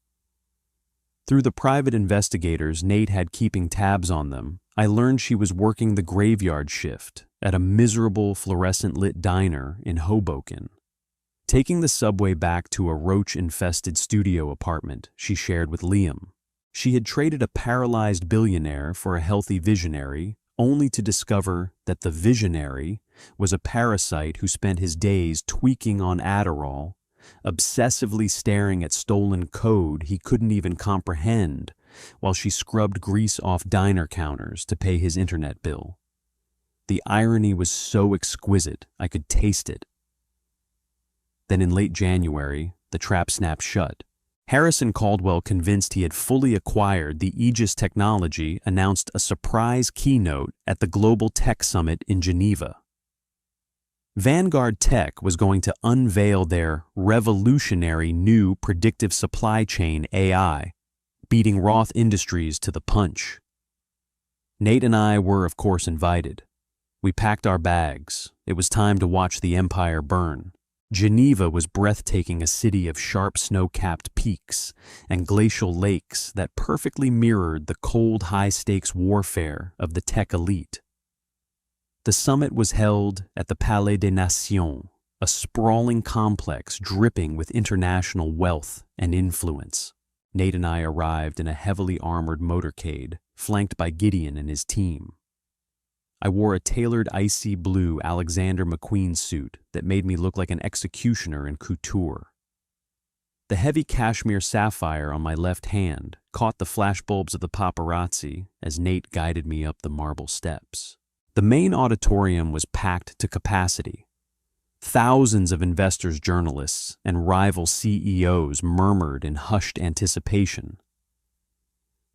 Through the private investigators Nate had keeping tabs on them, I learned she was working the graveyard shift at a miserable fluorescent-lit diner in Hoboken. Taking the subway back to a roach-infested studio apartment she shared with Liam, she had traded a paralyzed billionaire for a healthy visionary, only to discover that the visionary was a parasite who spent his days tweaking on Adderall, obsessively staring at stolen code he couldn't even comprehend, while she scrubbed grease off diner counters to pay his internet bill. The irony was so exquisite I could taste it. Then in late January, the trap snapped shut. Harrison Caldwell, convinced he had fully acquired the Aegis technology, announced a surprise keynote at the Global Tech Summit in Geneva. Vanguard Tech was going to unveil their revolutionary new predictive supply chain AI, beating Roth Industries to the punch. Nate and I were, of course, invited. We packed our bags. It was time to watch the empire burn. Geneva was breathtaking, a city of sharp snow-capped peaks and glacial lakes that perfectly mirrored the cold, high-stakes warfare of the tech elite. The summit was held at the Palais des Nations, a sprawling complex dripping with international wealth and influence. Nate and I arrived in a heavily armored motorcade, flanked by Gideon and his team. I wore a tailored icy blue Alexander McQueen suit that made me look like an executioner in couture. The heavy cashmere sapphire on my left hand caught the flashbulbs of the paparazzi as Nate guided me up the marble steps. The main auditorium was packed to capacity. Thousands of investors, journalists, and rival CEOs murmured in hushed anticipation.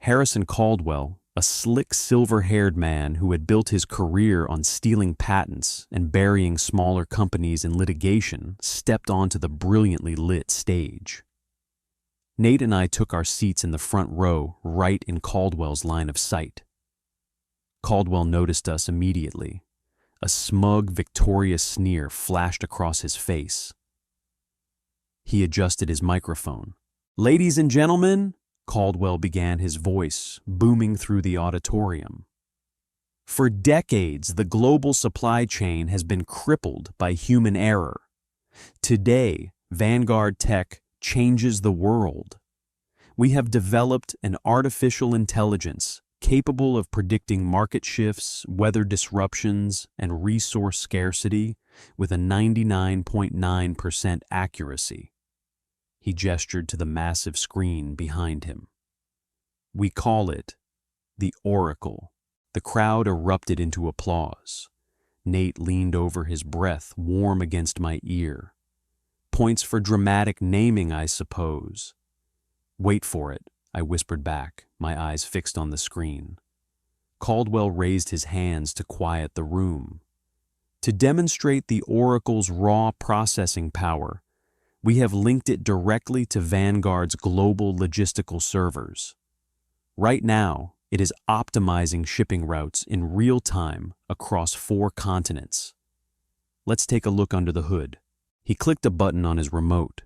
Harrison Caldwell, a slick, silver-haired man who had built his career on stealing patents and burying smaller companies in litigation, stepped onto the brilliantly lit stage. Nate and I took our seats in the front row, right in Caldwell's line of sight. Caldwell noticed us immediately. A smug, victorious sneer flashed across his face. He adjusted his microphone. "Ladies and gentlemen," Caldwell began, his voice booming through the auditorium. "For decades, the global supply chain has been crippled by human error. Today, Vanguard Tech changes the world. We have developed an artificial intelligence capable of predicting market shifts, weather disruptions, and resource scarcity with a 99.9% accuracy. He gestured to the massive screen behind him. "We call it the Oracle." The crowd erupted into applause. Nate leaned over, his breath warm against my ear. Points for dramatic naming, I suppose. Wait for it, I whispered back, my eyes fixed on the screen. Caldwell raised his hands to quiet the room. To demonstrate the Oracle's raw processing power, we have linked it directly to Vanguard's global logistical servers. Right now, it is optimizing shipping routes in real time across 4 continents. Let's take a look under the hood. He clicked a button on his remote.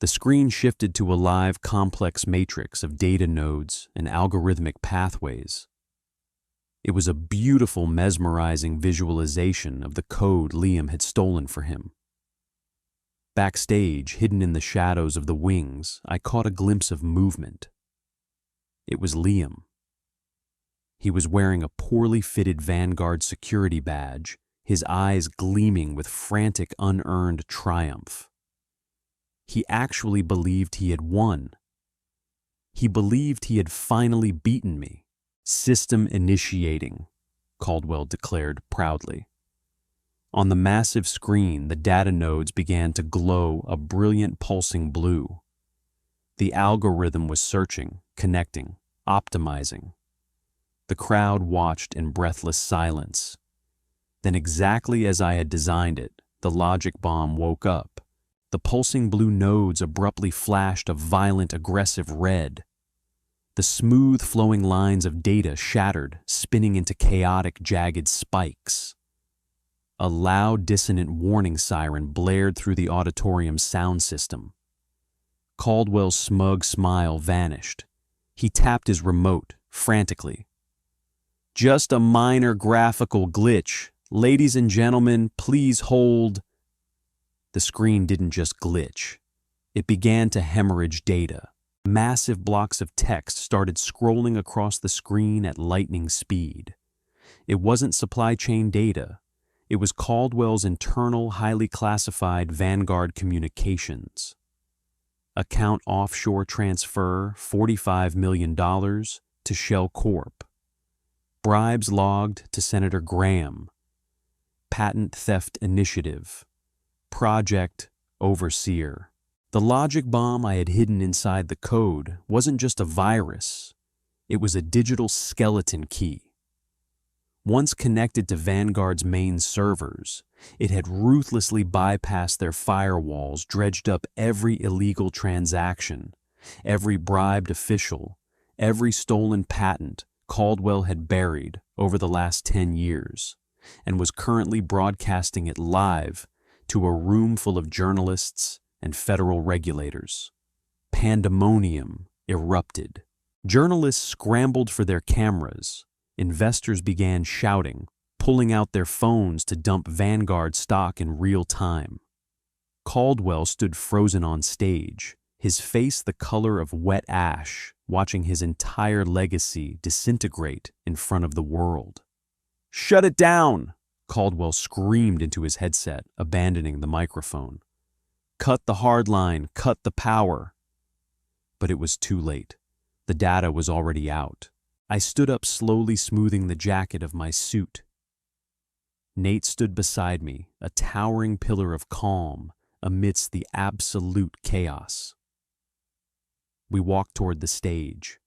The screen shifted to a live, complex matrix of data nodes and algorithmic pathways. It was a beautiful, mesmerizing visualization of the code Liam had stolen for him. Backstage, hidden in the shadows of the wings, I caught a glimpse of movement. It was Liam. He was wearing a poorly fitted Vanguard security badge, his eyes gleaming with frantic, unearned triumph. He actually believed he had won. He believed he had finally beaten me. System initiating, Caldwell declared proudly. On the massive screen, the data nodes began to glow a brilliant pulsing blue. The algorithm was searching, connecting, optimizing. The crowd watched in breathless silence. Then, exactly as I had designed it, the logic bomb woke up. The pulsing blue nodes abruptly flashed a violent, aggressive red. The smooth, flowing lines of data shattered, spinning into chaotic, jagged spikes. A loud, dissonant warning siren blared through the auditorium's sound system. Caldwell's smug smile vanished. He tapped his remote, frantically. Just a minor graphical glitch. Ladies and gentlemen, please hold. The screen didn't just glitch. It began to hemorrhage data. Massive blocks of text started scrolling across the screen at lightning speed. It wasn't supply chain data. It was Caldwell's internal, highly classified Vanguard communications. Account offshore transfer, $45 million to Shell Corp. Bribes logged to Senator Graham. Patent theft initiative. Project overseer. The logic bomb I had hidden inside the code wasn't just a virus. It was a digital skeleton key. Once connected to Vanguard's main servers, it had ruthlessly bypassed their firewalls, dredged up every illegal transaction, every bribed official, every stolen patent Caldwell had buried over the last 10 years, and was currently broadcasting it live to a room full of journalists and federal regulators. Pandemonium erupted. Journalists scrambled for their cameras. Investors began shouting, pulling out their phones to dump Vanguard stock in real time. Caldwell stood frozen on stage, his face the color of wet ash, watching his entire legacy disintegrate in front of the world. "Shut it down!" Caldwell screamed into his headset, abandoning the microphone. "Cut the hard line, cut the power." But it was too late. The data was already out. I stood up, slowly smoothing the jacket of my suit. Nate stood beside me, a towering pillar of calm amidst the absolute chaos. We walked toward the stage.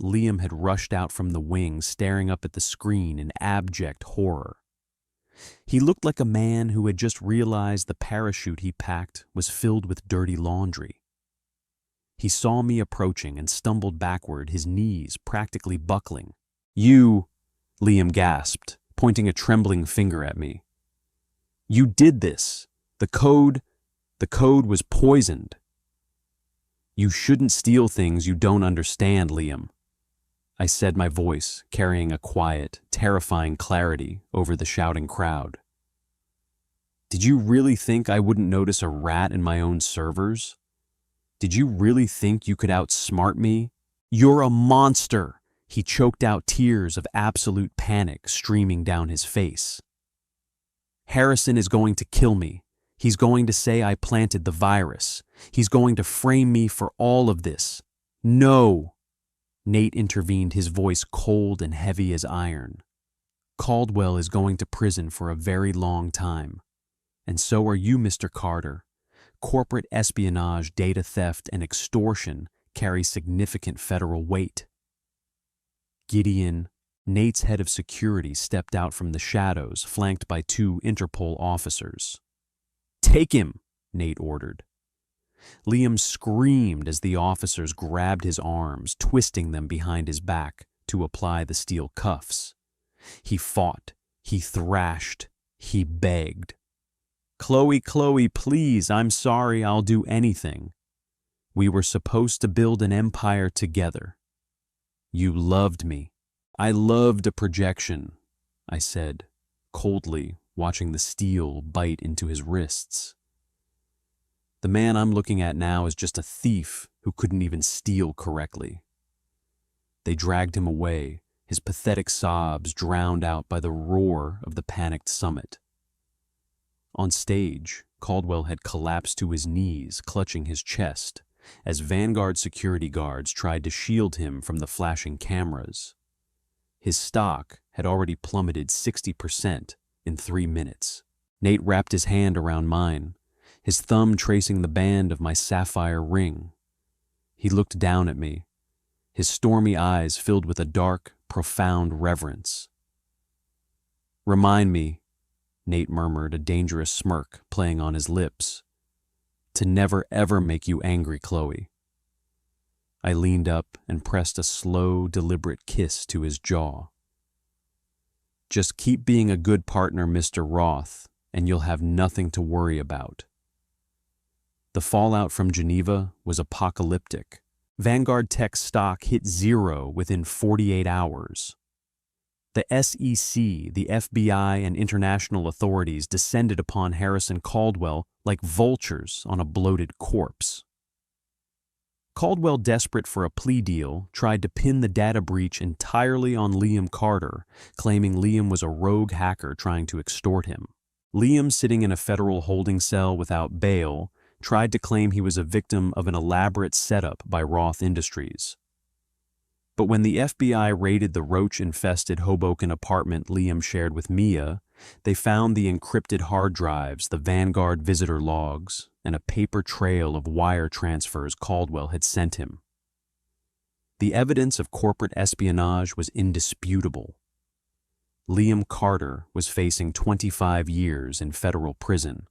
Liam had rushed out from the wing, staring up at the screen in abject horror. He looked like a man who had just realized the parachute he packed was filled with dirty laundry. He saw me approaching and stumbled backward, his knees practically buckling. "You," Liam gasped, pointing a trembling finger at me. "You did this. The code was poisoned." "You shouldn't steal things you don't understand, Liam," I said, my voice carrying a quiet, terrifying clarity over the shouting crowd. "Did you really think I wouldn't notice a rat in my own servers? Did you really think you could outsmart me? You're a monster!" He choked out, tears of absolute panic streaming down his face. "Harrison is going to kill me. He's going to say I planted the virus. He's going to frame me for all of this." "No!" Nate intervened, his voice cold and heavy as iron. "Caldwell is going to prison for a very long time. And so are you, Mr. Carter. corporate espionage, data theft, and extortion carry significant federal weight. Gideon, Nate's head of security, stepped out from the shadows, flanked by 2 Interpol officers. "Take him," Nate ordered. Liam screamed as the officers grabbed his arms, twisting them behind his back to apply the steel cuffs. He fought, he thrashed, he begged. Chloe, please, I'm sorry, I'll do anything. We were supposed to build an empire together. You loved me. I loved a projection," I said, coldly, watching the steel bite into his wrists. The man I'm looking at now is just a thief who couldn't even steal correctly. They dragged him away, his pathetic sobs drowned out by the roar of the panicked summit. On stage, Caldwell had collapsed to his knees, clutching his chest, as Vanguard security guards tried to shield him from the flashing cameras. His stock had already plummeted 60% in 3 minutes. Nate wrapped his hand around mine, his thumb tracing the band of my sapphire ring. He looked down at me, his stormy eyes filled with a dark, profound reverence. "Remind me," Nate murmured, a dangerous smirk playing on his lips, "to never ever make you angry, Chloe." I leaned up and pressed a slow, deliberate kiss to his jaw. "Just keep being a good partner, Mr. Roth, and you'll have nothing to worry about." The fallout from Geneva was apocalyptic. Vanguard Tech stock hit 0 within 48 hours. The SEC, the FBI, and international authorities descended upon Harrison Caldwell like vultures on a bloated corpse. Caldwell, desperate for a plea deal, tried to pin the data breach entirely on Liam Carter, claiming Liam was a rogue hacker trying to extort him. Liam, sitting in a federal holding cell without bail, tried to claim he was a victim of an elaborate setup by Roth Industries. But when the FBI raided the roach-infested Hoboken apartment Liam shared with Mia, they found the encrypted hard drives, the Vanguard visitor logs, and a paper trail of wire transfers Caldwell had sent him. The evidence of corporate espionage was indisputable. Liam Carter was facing 25 years in federal prison.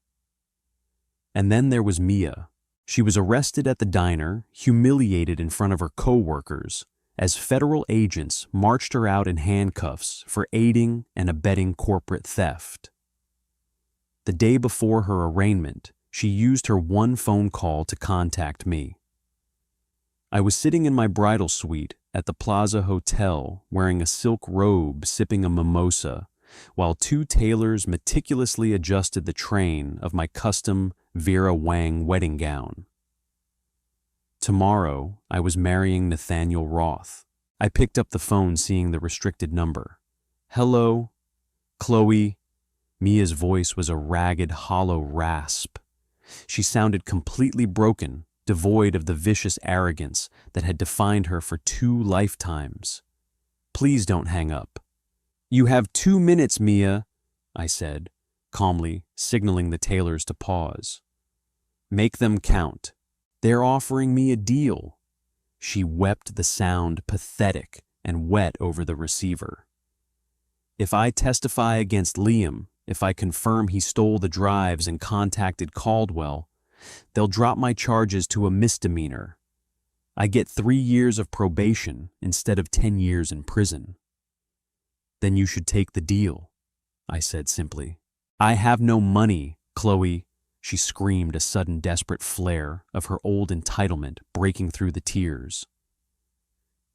And then there was Mia. She was arrested at the diner, humiliated in front of her co-workers, as federal agents marched her out in handcuffs for aiding and abetting corporate theft. The day before her arraignment, she used her one phone call to contact me. I was sitting in my bridal suite at the Plaza Hotel wearing a silk robe, sipping a mimosa, while 2 tailors meticulously adjusted the train of my custom Vera Wang wedding gown. Tomorrow, I was marrying Nathaniel Roth. I picked up the phone, seeing the restricted number. "Hello, Chloe." Mia's voice was a ragged, hollow rasp. She sounded completely broken, devoid of the vicious arrogance that had defined her for 2 lifetimes. "Please don't hang up." "You have 2 minutes, Mia," I said, calmly signaling the tailors to pause. "Make them count. They're offering me a deal." She wept, the sound pathetic and wet over the receiver. "If I testify against Liam, if I confirm he stole the drives and contacted Caldwell, they'll drop my charges to a misdemeanor. I get 3 years of probation instead of 10 years in prison." "Then you should take the deal," I said simply. "I have no money, Chloe," she screamed, a sudden desperate flare of her old entitlement breaking through the tears.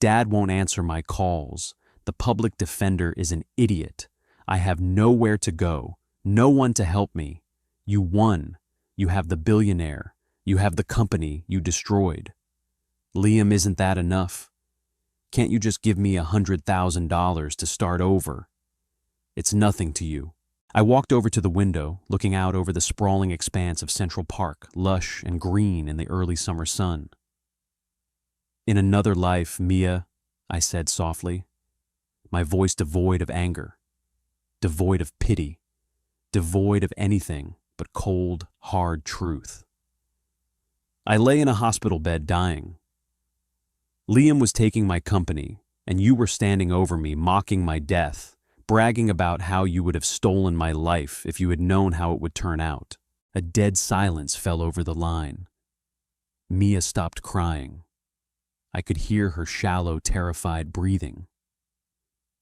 "Dad won't answer my calls. The public defender is an idiot. I have nowhere to go, no one to help me. You won. You have the Billionaire. You have the company you destroyed. Liam, isn't that enough? Can't you just give me $100,000 to start over? It's nothing to you." I walked over to the window, looking out over the sprawling expanse of Central Park, lush and green in the early summer sun. "In another life, Mia," I said softly, my voice devoid of anger, devoid of pity, devoid of anything but cold, hard truth. I lay in a hospital bed dying. Liam was taking my company, and you were standing over me, mocking my death, bragging about how you would have stolen my life if you had known how it would turn out. A dead silence fell over the line. Mia stopped crying. I could hear her shallow, terrified breathing.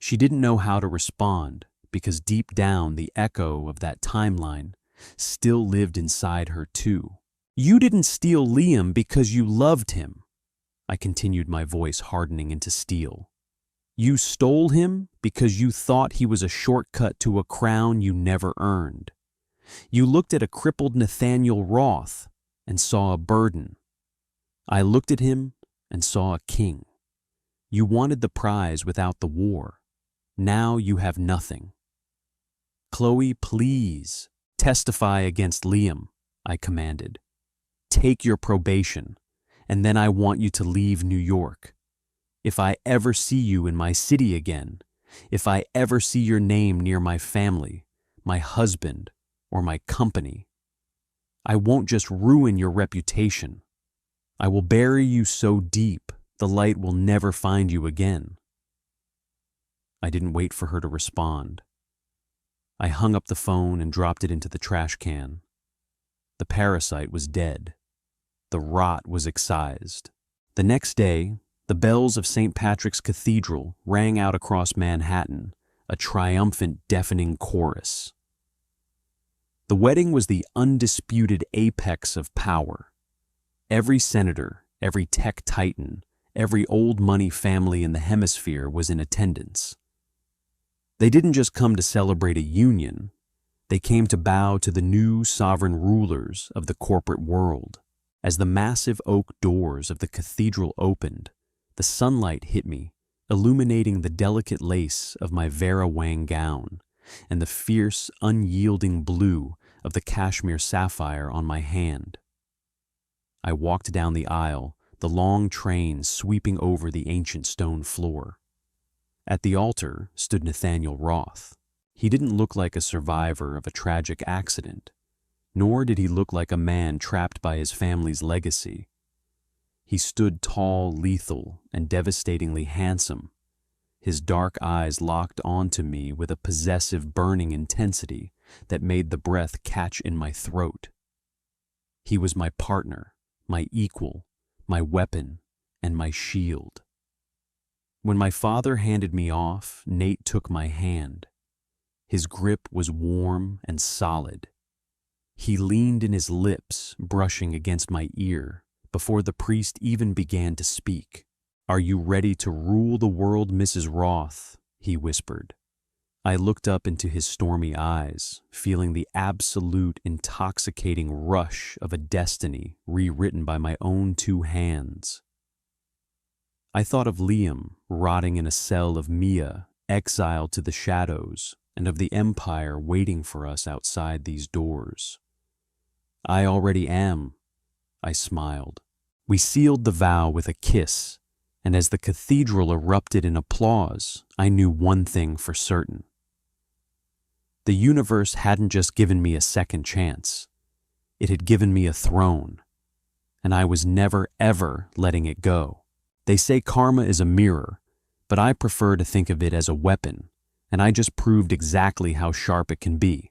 She didn't know how to respond because deep down the echo of that timeline still lived inside her too. You didn't steal Liam because you loved him. I continued, my voice hardening into steel. You stole him because you thought he was a shortcut to a crown you never earned. You looked at a crippled Nathaniel Roth and saw a burden. I looked at him and saw a king. You wanted the prize without the war. Now you have nothing. Chloe, please testify against Liam, I commanded. Take your probation, and then I want you to leave New York. If I ever see you in my city again, if I ever see your name near my family, my husband, or my company, I won't just ruin your reputation. I will bury you so deep the light will never find you again. I didn't wait for her to respond. I hung up the phone and dropped it into the trash can. The parasite was dead. The rot was excised. The next day, the bells of St. Patrick's Cathedral rang out across Manhattan, a triumphant, deafening chorus. The wedding was the undisputed apex of power. Every senator, every tech titan, every old money family in the hemisphere was in attendance. They didn't just come to celebrate a union, they came to bow to the new sovereign rulers of the corporate world. As the massive oak doors of the cathedral opened, the sunlight hit me, illuminating the delicate lace of my Vera Wang gown and the fierce, unyielding blue of the cashmere sapphire on my hand. I walked down the aisle, the long train sweeping over the ancient stone floor. At the altar stood Nathaniel Roth. He didn't look like a survivor of a tragic accident, nor did he look like a man trapped by his family's legacy. He stood tall, lethal, and devastatingly handsome, his dark eyes locked onto me with a possessive, burning intensity that made the breath catch in my throat. He was my partner, my equal, my weapon, and my shield. When my father handed me off, Nate took my hand. His grip was warm and solid. He leaned in his lips, brushing against my ear, before the priest even began to speak. "Are you ready to rule the world, Mrs. Roth?" he whispered. I looked up into his stormy eyes, feeling the absolute, intoxicating rush of a destiny rewritten by my own two hands. I thought of Liam rotting in a cell, of Mia exiled to the shadows, and of the empire waiting for us outside these doors. "I already am," I smiled. We sealed the vow with a kiss, and as the cathedral erupted in applause, I knew one thing for certain. The universe hadn't just given me a second chance. It had given me a throne, and I was never, ever letting it go. They say karma is a mirror, but I prefer to think of it as a weapon, and I just proved exactly how sharp it can be.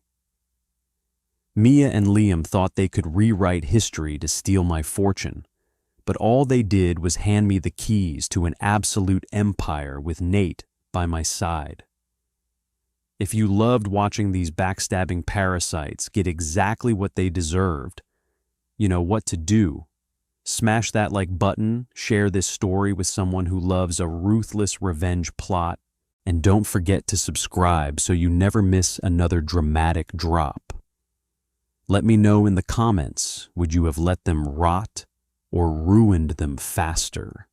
Mia and Liam thought they could rewrite history to steal my fortune, but all they did was hand me the keys to an absolute empire with Nate by my side. If you loved watching these backstabbing parasites get exactly what they deserved, you know what to do. Smash that like button, share this story with someone who loves a ruthless revenge plot, and don't forget to subscribe so you never miss another dramatic drop. Let me know in the comments, would you have let them rot or ruined them faster?